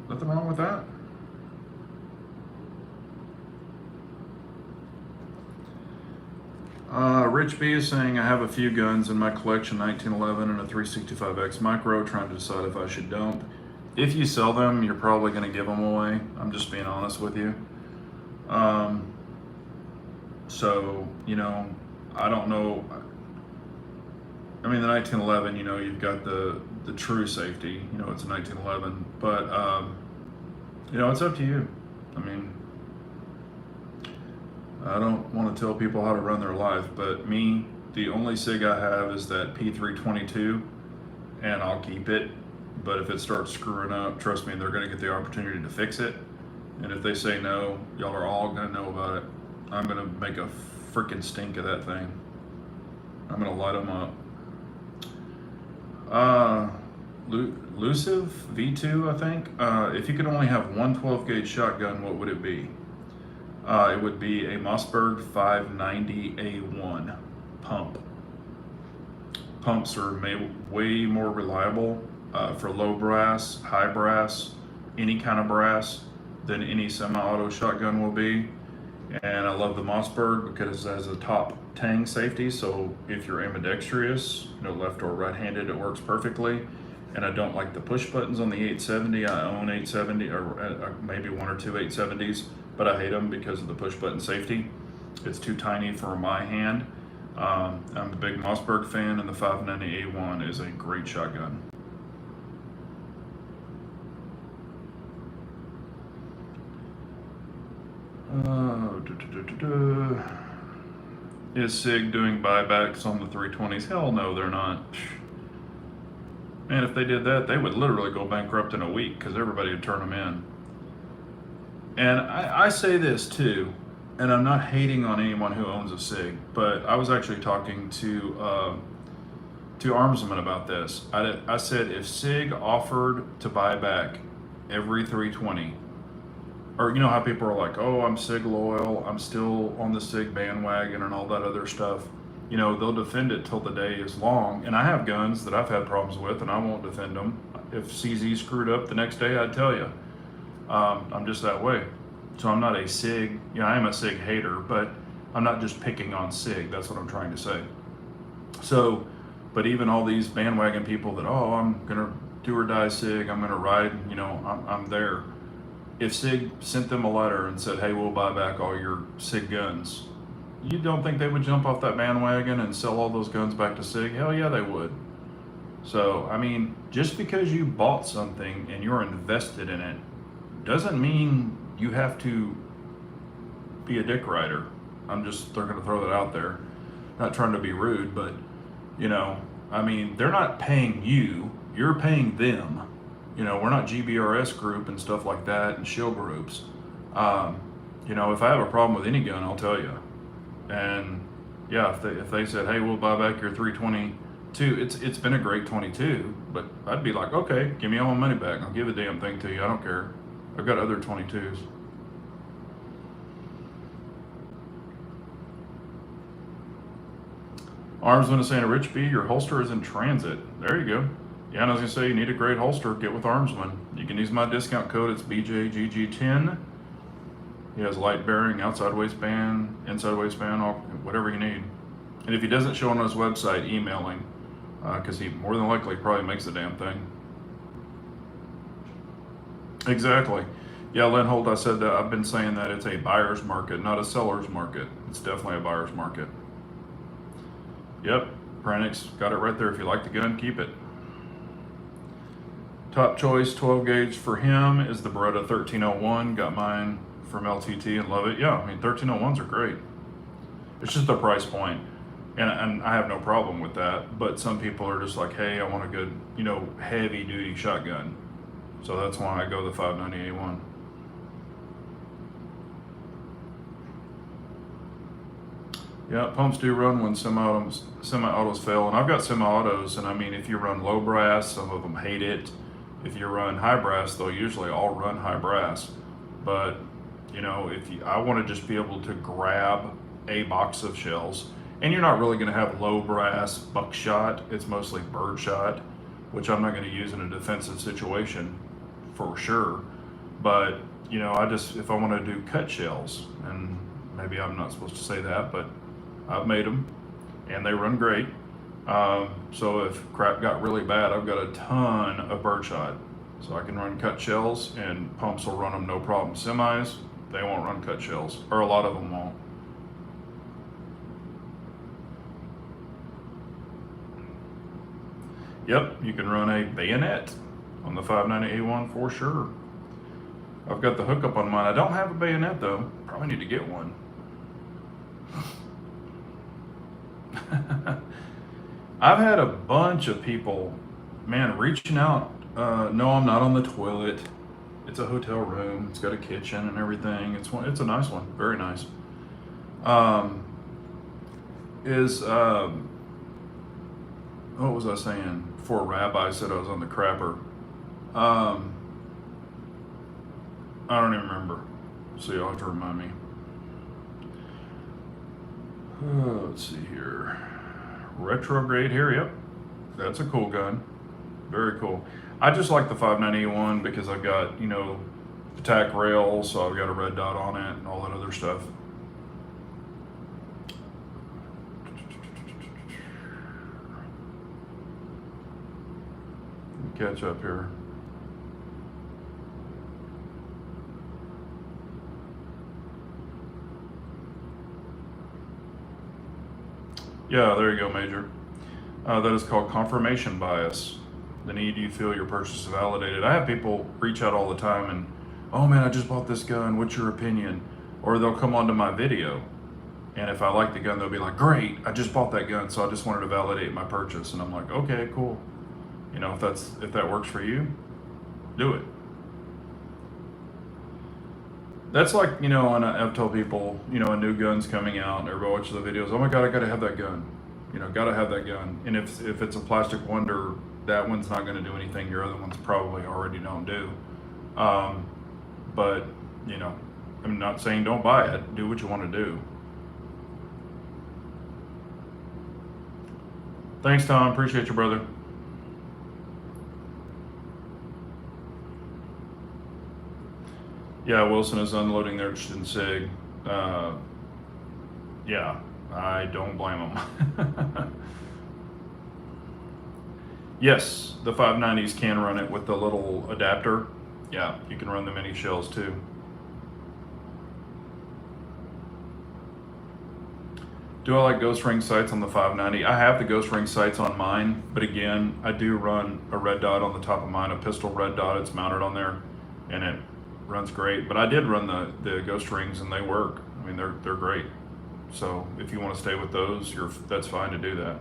Nothing wrong with that. Rich B is saying I have a few guns in my collection, 1911 and a 365X micro, trying to decide if I should dump. If you sell them, you're probably going to give them away. I'm just being honest with you. So, I don't know. I mean, the 1911, you've got the true safety, it's a 1911, but, it's up to you. I mean, I don't want to tell people how to run their life, but me, the only SIG I have is that P322, and I'll keep it. But if it starts screwing up, trust me, they're going to get the opportunity to fix it. And if they say no, y'all are all going to know about it. I'm going to make a freaking stink of that thing. I'm going to light them up. Lucive V2, I think. If you could only have one 12-gauge shotgun, what would it be? It would be a Mossberg 590A1 pump. Pumps are way more reliable for low brass, high brass, any kind of brass than any semi-auto shotgun will be. And I love the Mossberg because it has a top tang safety, so if you're ambidextrous, left or right-handed, it works perfectly. And I don't like the push buttons on the 870. I own 870 or maybe 1 or 2 870s, but I hate them because of the push button safety. It's too tiny for my hand. I'm a big Mossberg fan, and the 590A1 is a great shotgun. Is SIG doing buybacks on the 320s? Hell no, they're not. Man, if they did that, they would literally go bankrupt in a week because everybody would turn them in. And I say this too, and I'm not hating on anyone who owns a SIG, but I was actually talking to Armsman about this. I said if SIG offered to buy back every 320, or how people are like, oh, I'm SIG loyal, I'm still on the SIG bandwagon and all that other stuff. They'll defend it till the day is long. And I have guns that I've had problems with, and I won't defend them. If CZ screwed up the next day, I'd tell you. I'm just that way. So I'm not a SIG, I am a SIG hater, but I'm not just picking on SIG. That's what I'm trying to say. So, but even all these bandwagon people that, oh, I'm going to do or die SIG, I'm going to ride, I'm there. If SIG sent them a letter and said, hey, we'll buy back all your SIG guns, you don't think they would jump off that bandwagon and sell all those guns back to SIG? Hell yeah, they would. So, I mean, just because you bought something and you're invested in it doesn't mean you have to be a dick rider. They're going to throw that out there. Not trying to be rude, but, I mean, they're not paying you, you're paying them. We're not GBRS group and stuff like that and shield groups. If I have a problem with any gun, I'll tell you. And yeah, if they said, hey, we'll buy back your 320 too. It's been a great 22, but I'd be like, okay, give me all my money back. I'll give the damn thing to you. I don't care. I've got other 22s. Armsman is saying, a Rich B, your holster is in transit. There you go. Yeah, and I was gonna say, you need a great holster, get with Armsman. You can use my discount code, it's BJGG10. He has light bearing, outside waistband, inside waistband, all, whatever you need. And if he doesn't show on his website, email him, because he more than likely probably makes the damn thing. Exactly. Yeah, Lynn Holt, I said that, I've been saying that it's a buyer's market, not a seller's market. It's definitely a buyer's market. Yep, Pranix got it right there. If you like the gun, keep it. Top choice 12 gauge for him is the Beretta 1301. Got mine from LTT and love it. Yeah, I mean 1301s are great. It's just the price point, and I have no problem with that. But some people are just like, hey, I want a good, heavy duty shotgun. So that's why I go the 590A1. Yeah, pumps do run when semi-autos fail, and I've got semi-autos, and I mean, if you run low brass, some of them hate it. If you run high brass, they'll usually all run high brass. But, I want to just be able to grab a box of shells, and you're not really going to have low brass buckshot. It's mostly birdshot, which I'm not going to use in a defensive situation for sure. But, if I want to do cut shells, and maybe I'm not supposed to say that, but I've made them, and they run great. So if crap got really bad, I've got a ton of birdshot. So I can run cut shells, and pumps will run them no problem. Semis, they won't run cut shells, or a lot of them won't. Yep, you can run a bayonet on the 590A1 for sure. I've got the hookup on mine. I don't have a bayonet though. Probably need to get one. I've had a bunch of people, man, reaching out. No, I'm not on the toilet. It's a hotel room. It's got a kitchen and everything. It's a nice one. Very nice. What was I saying? Before Rabbi said I was on the crapper. I don't even remember. So you'll have to remind me. Let's see here. Retrograde here, yep. That's a cool gun. Very cool. I just like the 590A1 because I've got, the tack rail, so I've got a red dot on it and all that other stuff. Catch up here. Yeah, there you go, Major. That is called confirmation bias. The need you feel your purchase is validated. I have people reach out all the time and, oh man, I just bought this gun. What's your opinion? Or they'll come onto my video, and if I like the gun, they'll be like, great, I just bought that gun, so I just wanted to validate my purchase. And I'm like, okay, cool. If that works for you, do it. That's like, and I've told people, a new gun's coming out and everybody watches the videos. Oh my God, I gotta have that gun. Gotta have that gun. And if it's a Plastic Wonder, that one's not gonna do anything your other ones probably already don't do. But, I'm not saying don't buy it. Do what you want to do. Thanks, Tom. Appreciate you, brother. Yeah, Wilson is unloading their in Sig. Yeah, I don't blame them. Yes, the 590s can run it with the little adapter. Yeah, you can run the mini shells too. Do I like ghost ring sights on the 590? I have the ghost ring sights on mine, but again, I do run a red dot on the top of mine, a pistol red dot. It's mounted on there, and it runs great. But I did run the ghost rings, and they work. I mean, they're great. So if you want to stay with those, that's fine to do that.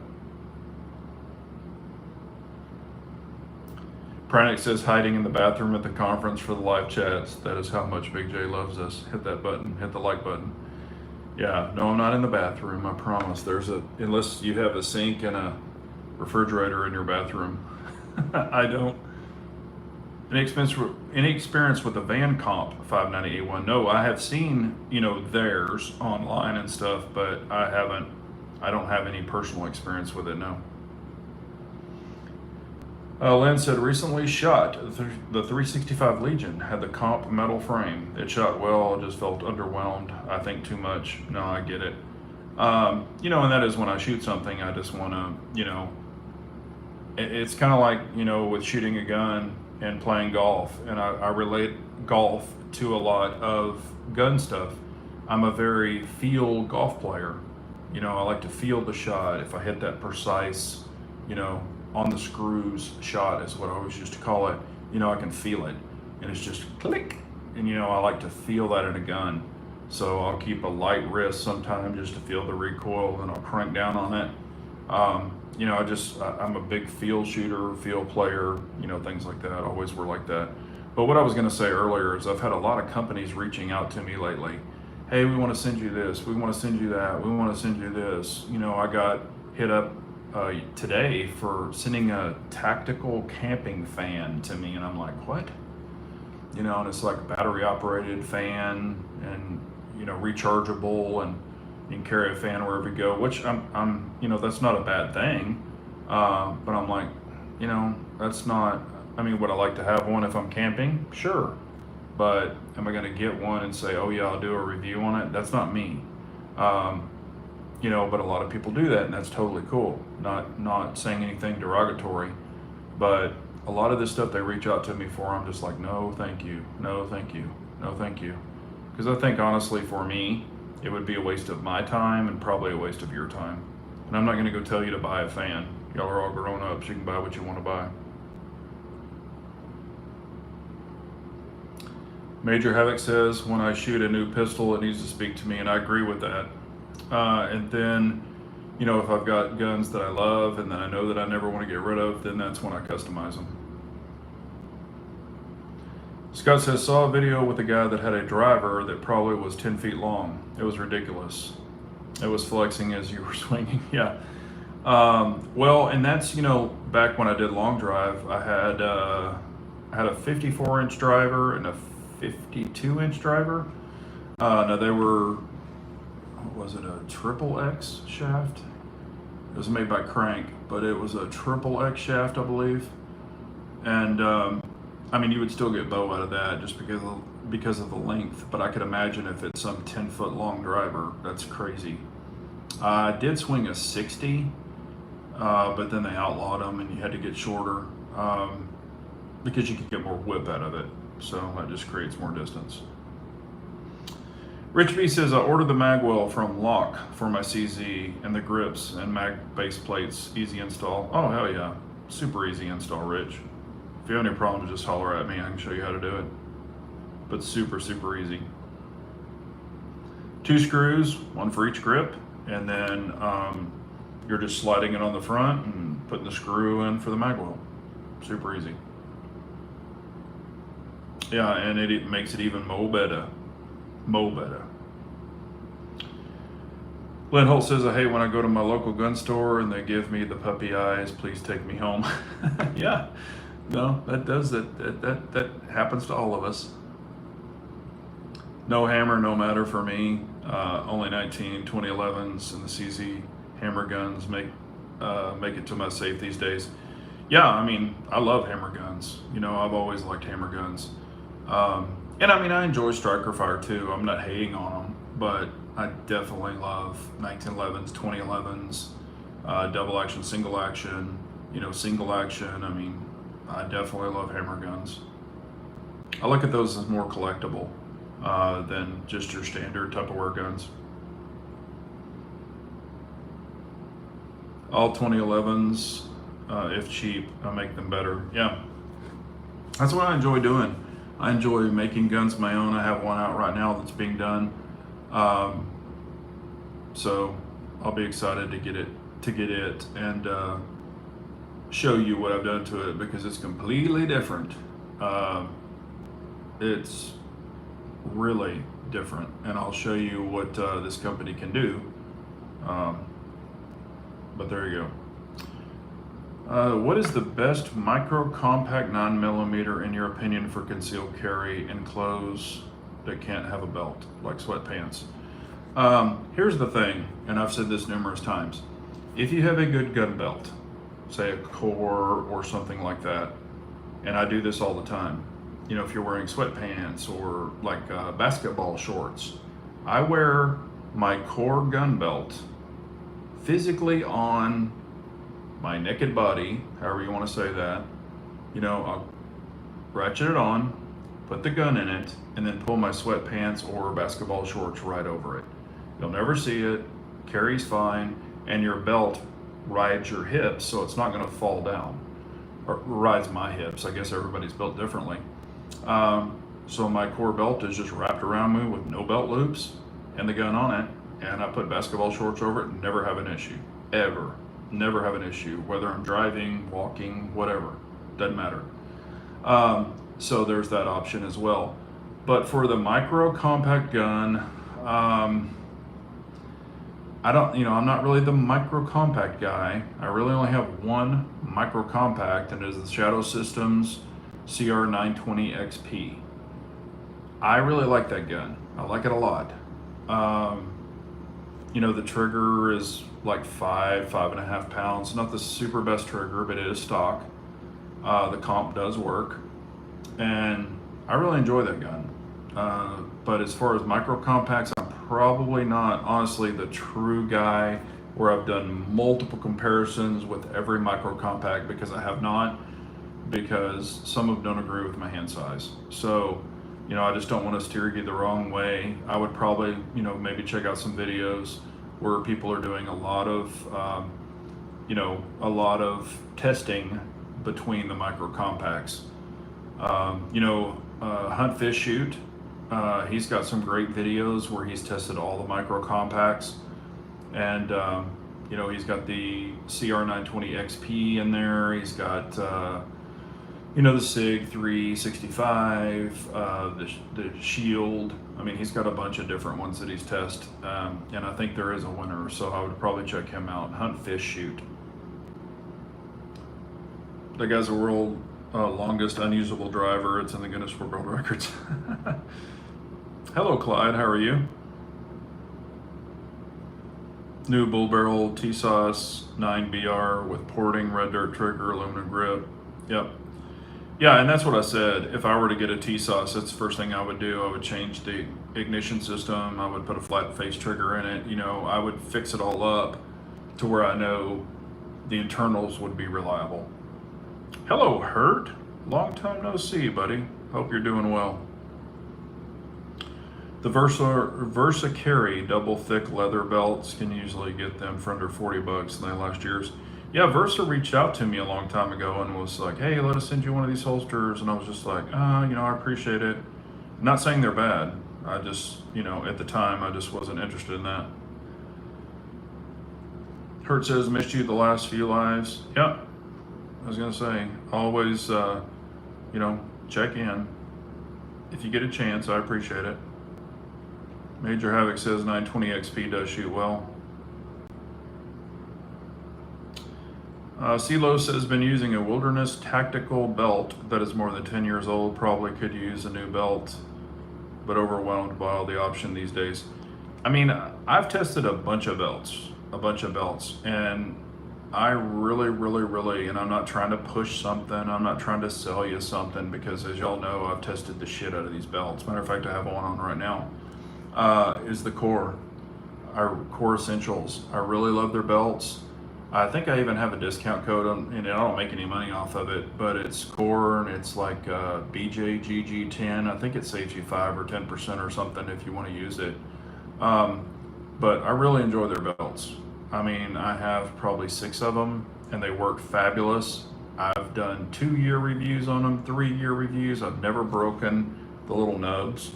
Pranic says hiding in the bathroom at the conference for the live chats. That is how much Big J loves us. Hit that button, hit the like button. Yeah, no, I'm not in the bathroom, I promise. Unless you have a sink and a refrigerator in your bathroom. I don't. Any experience with the Van Comp 590A1? No, I have seen, theirs online and stuff, but I don't have any personal experience with it, no. Lynn said, recently shot the 365 Legion, had the comp metal frame. It shot well, just felt underwhelmed. I think too much. No, I get it. And that is when I shoot something, I just want to, it's kind of like, with shooting a gun and playing golf. And I relate golf to a lot of gun stuff. I'm a very feel golf player. I like to feel the shot. If I hit that precise, on the screws shot is what I always used to call it. I can feel it, and it's just click. And I like to feel that in a gun. So I'll keep a light wrist sometimes just to feel the recoil, and I'll crank down on it. I'm a big feel shooter, feel player, things like that. I always were like that. But what I was going to say earlier is I've had a lot of companies reaching out to me lately. Hey, we want to send you this. We want to send you that. We want to send you this. I got hit up today for sending a tactical camping fan to me, and I'm like, what? And it's like a battery operated fan, and rechargeable, and you can carry a fan wherever you go, which I'm that's not a bad thing, but I'm like, that's not, would I like to have one if I'm camping? Sure, but am I going to get one and say, oh yeah, I'll do a review on it? That's not me. But a lot of people do that, and that's totally cool. Not saying anything derogatory, but a lot of this stuff they reach out to me for, I'm just like, no, thank you, no, thank you, no, thank you. Because I think honestly, for me, it would be a waste of my time and probably a waste of your time. And I'm not going to go tell you to buy a fan. Y'all are all grown ups. You can buy what you want to buy. Major Havoc says, when I shoot a new pistol, it needs to speak to me, and I agree with that. And then, if I've got guns that I love and that I know that I never want to get rid of, then that's when I customize them. Scott says, saw a video with a guy that had a driver that probably was 10 feet long. It was ridiculous. It was flexing as you were swinging. Yeah. Well, and that's, back when I did long drive, I had a 54-inch driver and a 52-inch driver. Now they were, was it a triple X shaft? It was made by Crank, but it was a triple X shaft, I believe. And you would still get bow out of that just because of the length. But I could imagine if it's some 10-foot long driver, that's crazy. I did swing a 60, but then they outlawed them, and you had to get shorter because you could get more whip out of it. So that just creates more distance. Rich B says, I ordered the magwell from Lock for my CZ and the grips and mag base plates. Easy install. Oh, hell yeah. Super easy install, Rich. If you have any problems, just holler at me. I can show you how to do it. But super, super easy. 2 screws, 1 for each grip. And then you're just sliding it on the front and putting the screw in for the magwell. Super easy. Yeah, and it makes it even mo better. Lynn Holt says, I hate when I go to my local gun store and they give me the puppy eyes, please take me home. Yeah, no, that happens to all of us. No hammer, no matter for me. Only 2011s and the CZ hammer guns make it to my safe these days. Yeah, I love hammer guns. I've always liked hammer guns. And I enjoy striker fire too. I'm not hating on them, but I definitely love 1911s, 2011s, double action, single action, single action. I definitely love hammer guns. I look at those as more collectible than just your standard Tupperware guns. All 2011s, if cheap, I make them better. Yeah, that's what I enjoy doing. I enjoy making guns my own. I have one out right now that's being done. So I'll be excited to get it and show you what I've done to it, because it's completely different. It's really different, and I'll show you what this company can do. But there you go. What is the best micro compact 9mm in your opinion for concealed carry in clothes that can't have a belt, like sweatpants? Here's the thing, and I've said this numerous times. If you have a good gun belt, say a core or something like that, and I do this all the time, you know, if you're wearing sweatpants or like basketball shorts, I wear my core gun belt physically on my naked body, however you want to say that. You know, I'll ratchet it on, put the gun in it, and then pull my sweatpants or basketball shorts right over it. You'll never see it, carries fine, and your belt rides your hips, so it's not going to fall down. Or rides my hips. I guess everybody's built differently. So my core belt is just wrapped around me with no belt loops and the gun on it, and I put basketball shorts over it and never have an issue. Ever. Never have an issue, whether I'm driving, walking, whatever. Doesn't matter. So there's that option as well. But for the micro compact gun, I'm not really the micro compact guy. I really only have one micro compact, and it is the Shadow Systems CR920XP. I really like that gun. I like it a lot. The trigger is like 5.5 pounds. Not the super best trigger, but it is stock. The comp does work, and I really enjoy that gun. But as far as micro compacts, I'm probably not, honestly, the true guy where I've done multiple comparisons with every micro compact, because I have not, because some of them don't agree with my hand size. So, I just don't want to steer you the wrong way. I would probably, maybe check out some videos where people are doing a lot of testing between the micro compacts. Hunt Fish Shoot, he's got some great videos where he's tested all the micro compacts, and he's got the CR920XP in there. He's got the Sig 365, the Shield. I mean, he's got a bunch of different ones that he's tested, and I think there is a winner, so I would probably check him out. Hunt Fish Shoot. That guy's the world longest unusable driver. It's in the Guinness World Records. Hello, Clyde. How are you? New bull barrel TSOS 9BR with porting, red dirt trigger, aluminum grip. Yep. Yeah, and that's what I said. If I were to get a TSOS, that's the first thing I would do. I would change the ignition system. I would put a flat face trigger in it. I would fix it all up to where I know the internals would be reliable. Hello, Hurt. Long time no see, buddy. Hope you're doing well. The Versa Carry double thick leather belts, can usually get them for under $40 and they last years. Yeah, Versa reached out to me a long time ago and was like, hey, let us send you one of these holsters. And I was just like, I appreciate it. I'm not saying they're bad. I just, at the time, I just wasn't interested in that. Hurt says, missed you the last few lives. Yeah, I was gonna say, always, check in. If you get a chance, I appreciate it. Major Havoc says 920XP does shoot well. CeeLo says, been using a Wilderness tactical belt that is more than 10 years old. Probably could use a new belt, but overwhelmed by all the options these days. I mean, I've tested a bunch of belts, and I really, and I'm not trying to push something, I'm not trying to sell you something, because as y'all know, I've tested the shit out of these belts. Matter of fact, I have one on right now, is the Core, our Core Essentials. I really love their belts. I think I even have a discount code on, and I don't make any money off of it, but it's Core, and it's like BJGG10. I think it saves you 5 or 10% or something if you want to use it. But I really enjoy their belts. I mean, I have probably 6 of them, and they work fabulous. I've done 2-year reviews on them, 3-year reviews. I've never broken the little nubs,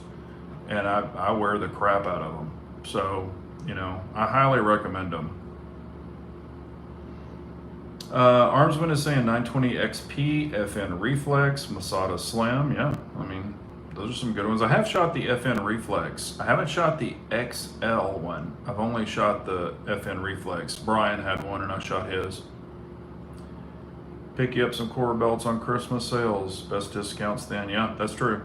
and I wear the crap out of them. So, I highly recommend them. Armsman is saying 920XP, FN Reflex, Masada Slam. Yeah, I mean, those are some good ones. I have shot the FN Reflex. I haven't shot the XL one. I've only shot the FN Reflex. Brian had one and I shot his. Pick you up some core belts on Christmas sales. Best discounts then. Yeah, that's true.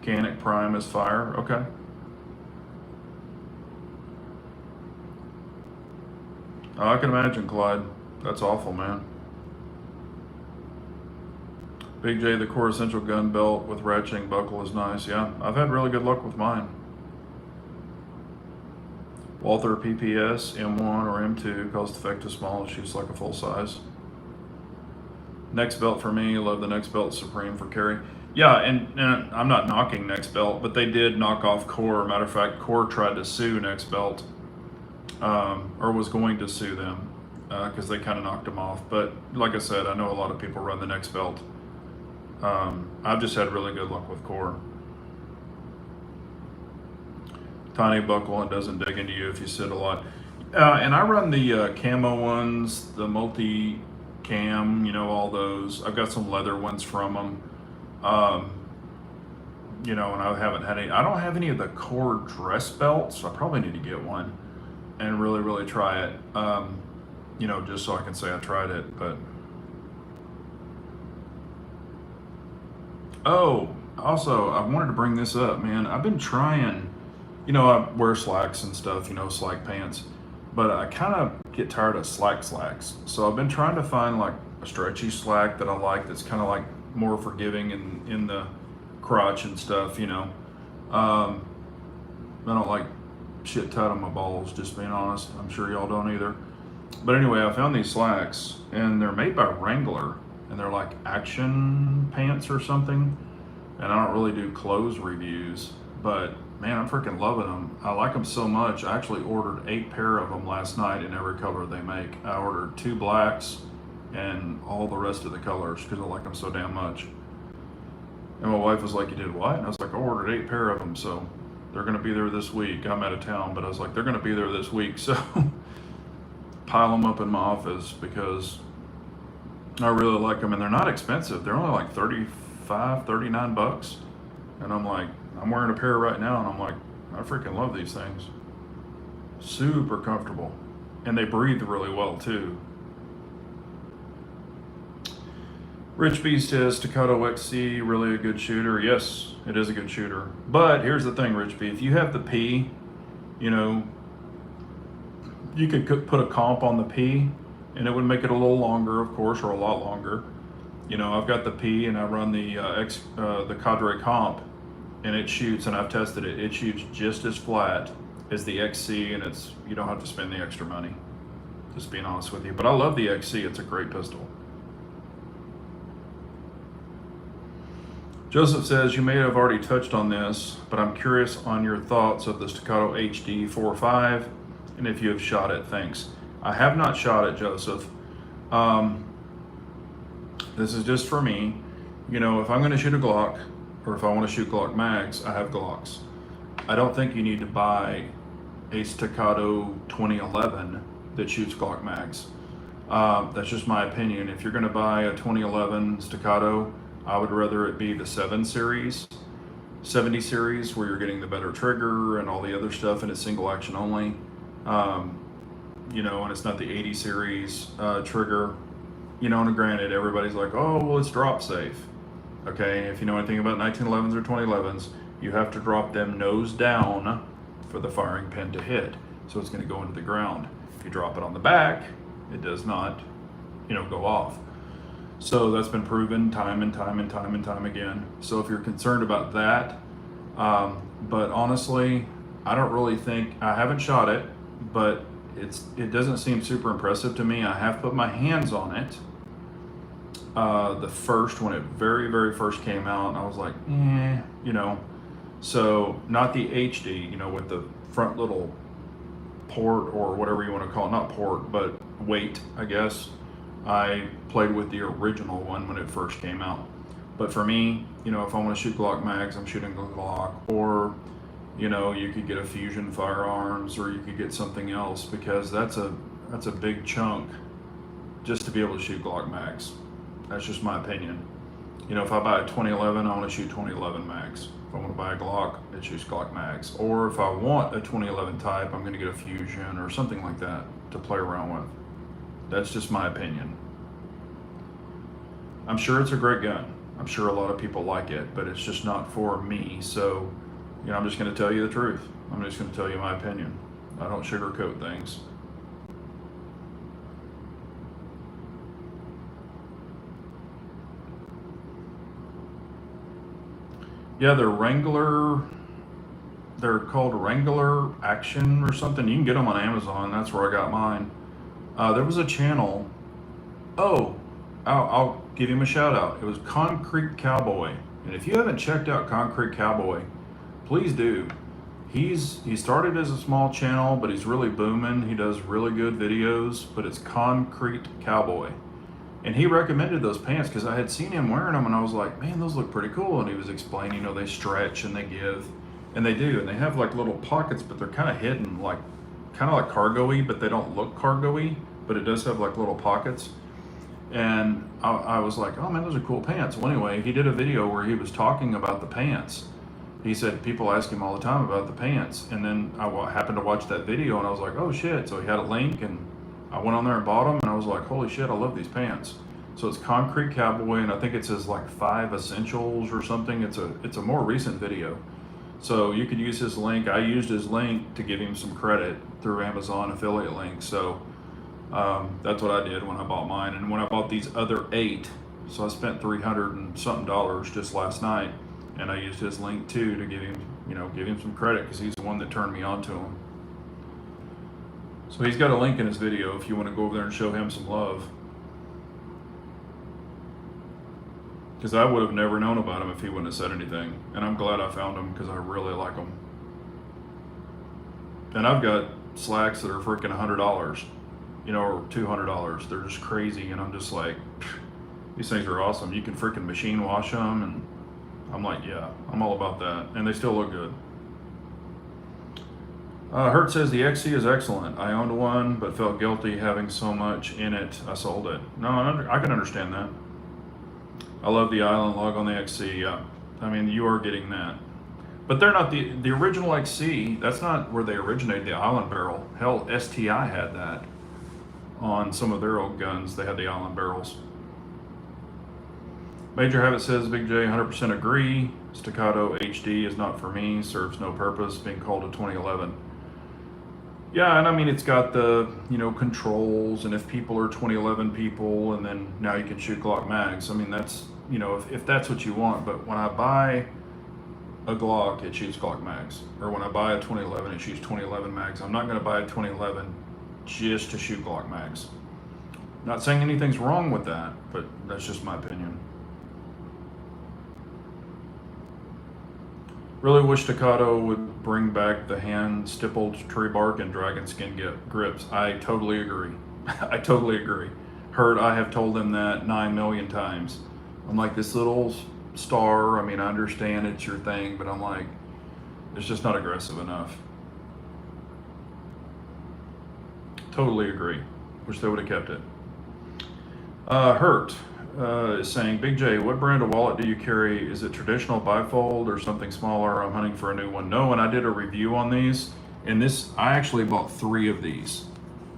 Canic Prime is fire. Okay. Oh, I can imagine, Clyde. That's awful, man. Big J, the Core Essential gun belt with ratcheting buckle is nice. Yeah, I've had really good luck with mine. Walther PPS M1 or M2, cost effective, small, shoots like a full size. Next belt for me, love the Next Belt Supreme for carry. Yeah, and I'm not knocking Next Belt, but they did knock off Core. Matter of fact, Core tried to sue Next Belt, or was going to sue them, because they kind of knocked them off. But like I said, I know a lot of people run the Next Belt. I've just had really good luck with Core. Tiny buckle and doesn't dig into you if you sit a lot. And I run the camo ones, the multi-cam, all those. I've got some leather ones from them. And I haven't had any. I don't have any of the Core dress belts, so I probably need to get one and really, really try it. Just so I can say I tried it. But oh, also, I wanted to bring this up, man. I've been trying. I wear slacks and stuff, slack pants, but I kind of get tired of slacks. So I've been trying to find like a stretchy slack that I like, that's kind of like more forgiving in the crotch and stuff, I don't like shit tied on my balls, just being honest. I'm sure y'all don't either. But anyway, I found these slacks and they're made by Wrangler and they're like action pants or something. And I don't really do clothes reviews, but man, I'm freaking loving them. I like them so much. I actually ordered 8 pair of them last night in every color they make. I ordered 2 blacks and all the rest of the colors because I like them so damn much. And my wife was like, "You did what?" And I was like, "I ordered 8 pair of them, so they're gonna be there this week." I'm out of town, but I was like, "They're gonna be there this week," so pile them up in my office because I really like them, and they're not expensive. They're only like 35, 39 bucks. And I'm like, I'm wearing a pair right now, and I'm like, I freaking love these things. Super comfortable. And they breathe really well too. Rich B says, Staccato XC, really a good shooter? Yes, it is a good shooter. But here's the thing, Rich B, if you have the P, you could put a comp on the P, and it would make it a little longer, of course, or a lot longer. I've got the P, and I run the Cadre comp, and it shoots, and I've tested it. It shoots just as flat as the XC, and you don't have to spend the extra money, just being honest with you. But I love the XC. It's a great pistol. Joseph says, you may have already touched on this, but I'm curious on your thoughts of the Staccato HD 4.5, and if you have shot it. Thanks. I have not shot it, Joseph. This is just for me. If I'm going to shoot a Glock, or if I want to shoot Glock mags, I have Glocks. I don't think you need to buy a Staccato 2011 that shoots Glock mags. That's just my opinion. If you're going to buy a 2011 Staccato, I would rather it be the 70 series, where you're getting the better trigger and all the other stuff, and it's single action only. And it's not the 80 series trigger. And granted, everybody's like, oh, well, it's drop safe. Okay, if you know anything about 1911s or 2011s, you have to drop them nose down for the firing pin to hit. So it's going to go into the ground. If you drop it on the back, it does not, go off. So that's been proven time and time again. So if you're concerned about that, but honestly, I don't really think, I haven't shot it, but it doesn't seem super impressive to me. I have put my hands on it. When it very, very first came out, and I was like, So not the HD, with the front little port or whatever you want to call it, not port, but weight, I guess. I played with the original one when it first came out. But for me, if I want to shoot Glock mags, I'm shooting a Glock, or you could get a Fusion Firearms, or you could get something else, because that's a big chunk just to be able to shoot Glock mags. That's just my opinion. If I buy a 2011, I want to shoot 2011 mags. If I want to buy a Glock, it shoots Glock mags. Or if I want a 2011 type, I'm going to get a Fusion or something like that to play around with. That's just my opinion. I'm sure it's a great gun. I'm sure a lot of people like it, but it's just not for me. So, I'm just going to tell you the truth. I'm just going to tell you my opinion. I don't sugarcoat things. Yeah, they're called Wrangler Action or something. You can get them on Amazon. That's where I got mine. There was a channel. Oh, I'll give him a shout out. It was Concrete Cowboy. And if you haven't checked out Concrete Cowboy, please do. He started as a small channel, but he's really booming. He does really good videos, but it's Concrete Cowboy. And he recommended those pants because I had seen him wearing them and I was like, man, those look pretty cool. And he was explaining, they stretch and they give, and they do. And they have like little pockets, but they're kind of hidden, kind of like cargo-y, but they don't look cargo-y, but it does have like little pockets. And I was like, oh man, those are cool pants. Well, anyway, he did a video where he was talking about the pants. He said people ask him all the time about the pants. And then I happened to watch that video and I was like, oh shit. So he had a link and I went on there and bought them and I was like, holy shit, I love these pants. So it's Concrete Cowboy and I think it says like 5 essentials or something. It's a more recent video. So you could use his link. I used his link to give him some credit through Amazon affiliate link. So that's what I did when I bought mine. And when I bought these other 8, so I spent $300 and something just last night. And I used his link too to give him some credit because he's the one that turned me on to him. So he's got a link in his video if you want to go over there and show him some love. Because I would have never known about him if he wouldn't have said anything. And I'm glad I found him because I really like them. And I've got slacks that are freaking $100, or $200. They're just crazy. And I'm just like, these things are awesome. You can freaking machine wash them. And I'm like, yeah, I'm all about that. And they still look good. Hurt says the XC is excellent. I owned one, but felt guilty having so much in it. I sold it. No, I can understand that. I love the island log on the XC. Yeah, I mean you are getting that, but they're not the original XC. That's not where they originated. The island barrel. Hell, STI had that on some of their old guns. They had the island barrels. Major Habit says, Big J, 100% agree. Staccato HD is not for me. Serves no purpose. Being called a 2011. Yeah, and I mean, it's got the, controls, and if people are 2011 people, and then now you can shoot Glock mags. I mean, that's, if that's what you want. But when I buy a Glock, it shoots Glock mags. Or when I buy a 2011, it shoots 2011 mags. I'm not going to buy a 2011 just to shoot Glock mags. Not saying anything's wrong with that, but that's just my opinion. Really wish Staccato would bring back the hand stippled tree bark and dragon skin grips. I totally agree. I totally agree. Heard, I have told them that 9 million times. I'm like, this little star, I mean, I understand it's your thing, but I'm like, it's just not aggressive enough. Totally agree. Wish they would have kept it. Hurt is saying, Big J, what brand of wallet do you carry? Is it traditional bifold or something smaller? I'm hunting for a new one. No, and I did a review on these, and I actually bought 3 of these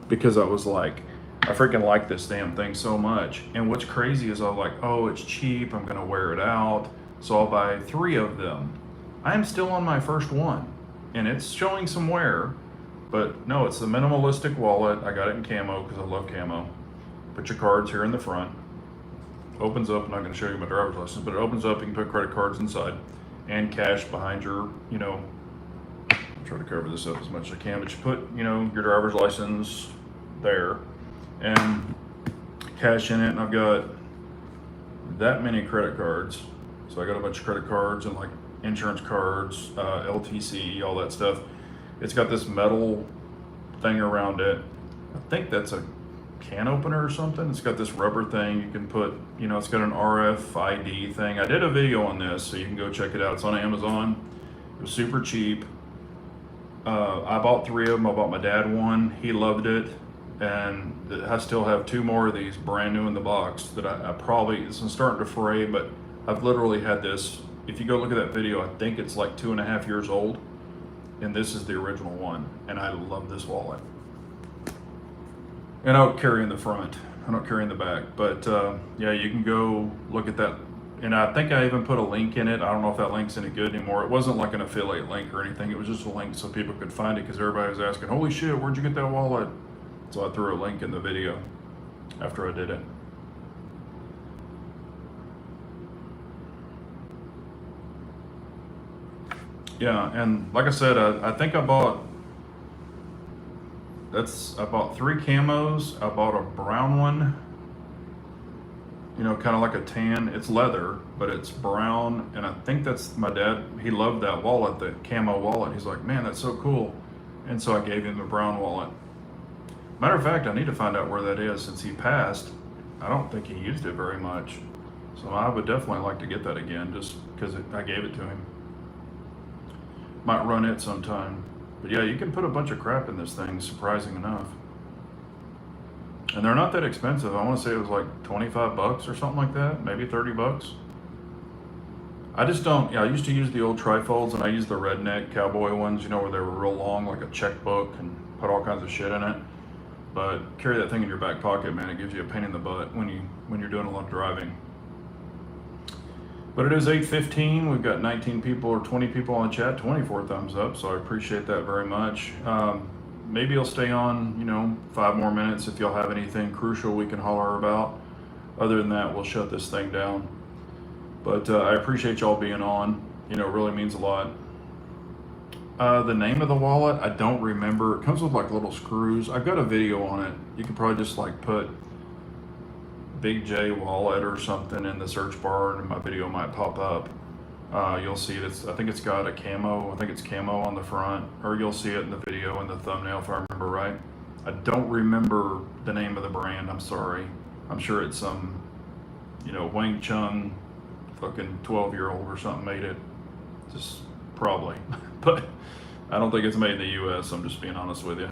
because I was like, I freaking like this damn thing so much. And what's crazy is I was like, oh, it's cheap, I'm gonna wear it out, so I'll buy 3 of them. I am still on my first one, and it's showing some wear, but no, it's the minimalistic wallet. I got it in camo because I love camo. Put your cards here in the front. Opens up, I'm not going to show you my driver's license, but it opens up, you can put credit cards inside and cash behind your, I'll try to cover this up as much as I can, but you put, your driver's license there and cash in it, and I've got that many credit cards. So I got a bunch of credit cards and like insurance cards, LTC, all that stuff. It's got this metal thing around it. I think that's a can opener or something. It's got this rubber thing you can put, it's got an RFID thing. I did a video on this, so you can go check it out. It's on Amazon. It was super cheap. I bought 3 of them. I bought my dad one. He loved it. And I still have 2 more of these brand new in the box that I probably, it's starting to fray, but I've literally had this. If you go look at that video, I think it's like 2.5 years old. And this is the original one. And I love this wallet. And I don't carry in the front. I don't carry in the back. But yeah, you can go look at that. And I think I even put a link in it. I don't know if that link's any good anymore. It wasn't like an affiliate link or anything. It was just a link so people could find it, because everybody was asking, holy shit, where'd you get that wallet? So I threw a link in the video after I did it. Yeah, and like I said, I think I bought 3 camos. I bought a brown one, you know, kind of like a tan. It's leather, but it's brown. And I think that's my dad. He loved that wallet, the camo wallet. He's like, man, that's so cool. And so I gave him the brown wallet. Matter of fact, I need to find out where that is since he passed. I don't think he used it very much. So I would definitely like to get that again just because I gave it to him. Might run it sometime. But yeah, you can put a bunch of crap in this thing, surprising enough. And they're not that expensive. I want to say it was like 25 bucks or something like that, maybe 30 bucks. I just don't, yeah, I used to use the old trifolds, and I used the redneck cowboy ones, you know, where they were real long, like a checkbook, and put all kinds of shit in it. But carry that thing in your back pocket, man. It gives you a pain in the butt when you're doing a lot of driving. But it is 8:15. We've got 19 people or 20 people on chat, 24 thumbs up. So I appreciate that very much. Maybe I'll stay on, you know, 5 more minutes if y'all have anything crucial we can holler about. Other than that, we'll shut this thing down. But I appreciate y'all being on. You know, it really means a lot. The name of the wallet, I don't remember. It comes with like little screws. I've got a video on it. You can probably just like put Big J wallet or something in the search bar, and my video might pop up. You'll see it. I think it's got a camo. I think it's camo on the front, or you'll see it in the video in the thumbnail if I remember right. I don't remember the name of the brand. I'm sorry. I'm sure it's some, you know, Wang Chung, fucking 12-year-old or something made it. Just probably, but I don't think it's made in the U.S. I'm just being honest with you.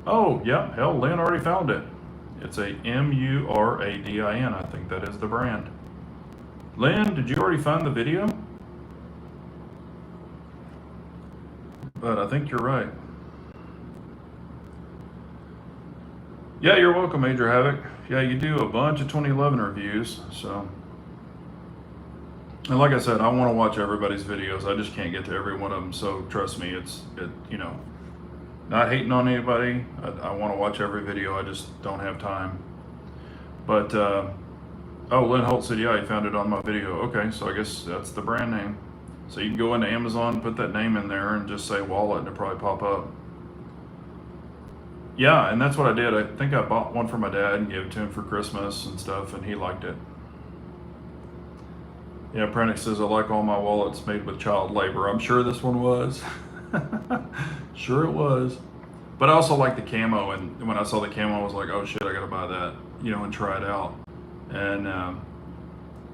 Oh yeah, hell, Lynn already found it. It's a Muradin. I think that is the brand. Lynn, did you already find the video? But I think you're right. Yeah, you're welcome, Major Havoc. Yeah, you do a bunch of 2011 reviews, so. And like I said, I want to watch everybody's videos. I just can't get to every one of them, so trust me, you know, not hating on anybody. I want to watch every video. I just don't have time. But, oh, Lynn Holt said, yeah, he found it on my video. Okay, so I guess that's the brand name. So you can go into Amazon, put that name in there, and just say wallet, and it'll probably pop up. Yeah, and that's what I did. I think I bought one for my dad and gave it to him for Christmas and stuff, and he liked it. Yeah, Pranic says, I like all my wallets made with child labor. I'm sure this one was. Sure it was. But I also like the camo, and when I saw the camo, I was like, oh shit, I gotta buy that, you know, and try it out. And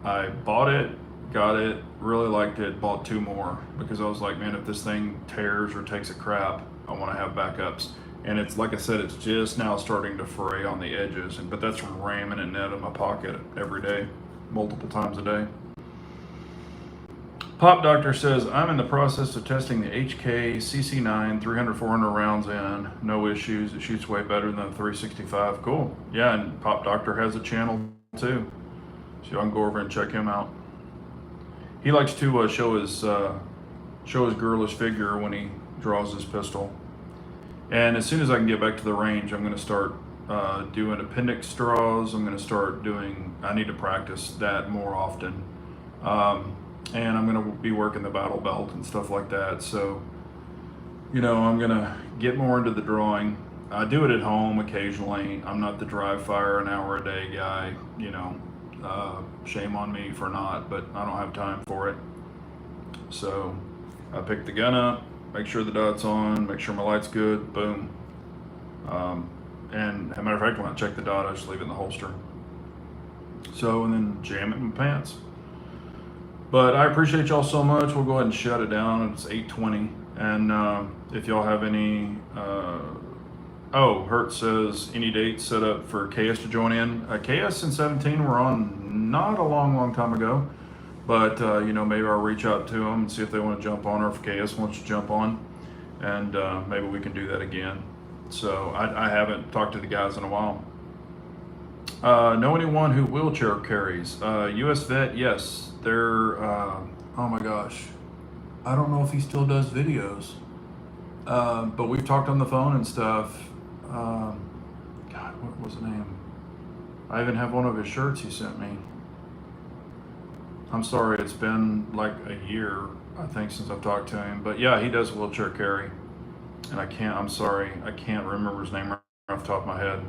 I bought it, got it, really liked it, bought 2 more, because I was like, man, if this thing tears or takes a crap, I want to have backups. And it's like I said, it's just now starting to fray on the edges, but that's from ramming it in my pocket every day, multiple times a day. Pop Doctor says, I'm in the process of testing the HK CC9 300-400 rounds in. No issues. It shoots way better than the 365. Cool. Yeah, and Pop Doctor has a channel too, so I can go over and check him out. He likes to show his girlish figure when he draws his pistol. And as soon as I can get back to the range, I'm going to start doing appendix draws. I'm going to start doing, I need to practice that more often. And I'm going to be working the battle belt and stuff like that. So, you know, I'm going to get more into the drawing. I do it at home occasionally. I'm not the dry fire an hour a day guy, you know. Shame on me for not, but I don't have time for it. So I pick the gun up, make sure the dot's on, make sure my light's good, boom. And as a matter of fact, when I check the dot, I just leave it in the holster. So, and then jam it in my pants. But I appreciate y'all so much. We'll go ahead and shut it down. It's 8:20. And if y'all have any, oh, Hurt says, any dates set up for KS to join in? KS and 17 were on not a long time ago. But, you know, maybe I'll reach out to them and see if they want to jump on, or if KS wants to jump on. And maybe we can do that again. So I haven't talked to the guys in a while. Know anyone who wheelchair carries? U.S. vet, yes. They're, oh my gosh. I don't know if he still does videos. But we've talked on the phone and stuff. God, what was the name? I even have one of his shirts he sent me. I'm sorry, it's been like a year, I think, since I've talked to him. But yeah, he does wheelchair carry. And I'm sorry, I can't remember his name right off the top of my head.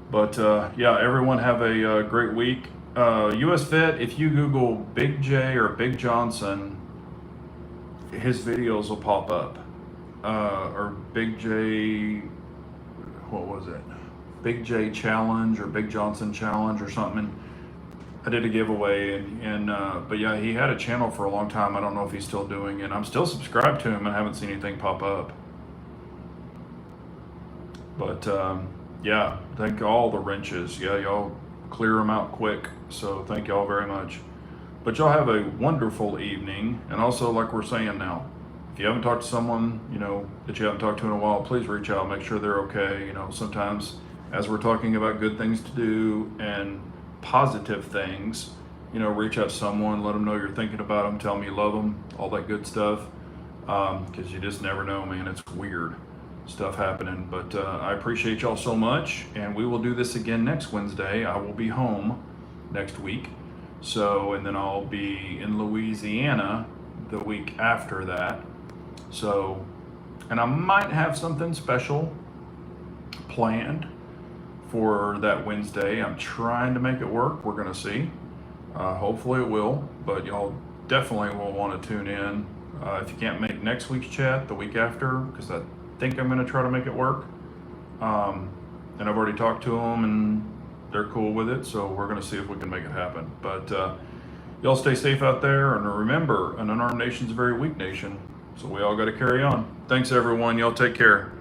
But yeah, everyone have a great week. US Vet, if you Google Big J or Big Johnson, his videos will pop up. Or Big J, what was it? Big J Challenge or Big Johnson Challenge or something. I did a giveaway, and but yeah, he had a channel for a long time. I don't know if he's still doing it. I'm still subscribed to him and haven't seen anything pop up. But yeah, thank all the wrenches. Yeah, y'all clear them out quick. So thank y'all very much. But y'all have a wonderful evening. And also, like we're saying now, if you haven't talked to someone, that you haven't talked to in a while, please reach out, make sure they're okay. Sometimes as we're talking about good things to do and positive things, reach out to someone, let them know you're thinking about them, tell them you love them, all that good stuff. Because you just never know, man. It's weird stuff happening. But I appreciate y'all so much, and we will do this again next Wednesday. I will be home next week. So, and then I'll be in Louisiana the week after that. So, and I might have something special planned for that Wednesday. I'm trying to make it work. We're going to see. Hopefully it will, but y'all definitely will want to tune in. If you can't make next week's chat, the week after, because I think I'm going to try to make it work. And I've already talked to them and they're cool with it, so we're going to see if we can make it happen. But y'all stay safe out there, and remember, an unarmed nation's a very weak nation, so we all got to carry on. Thanks, everyone. Y'all take care.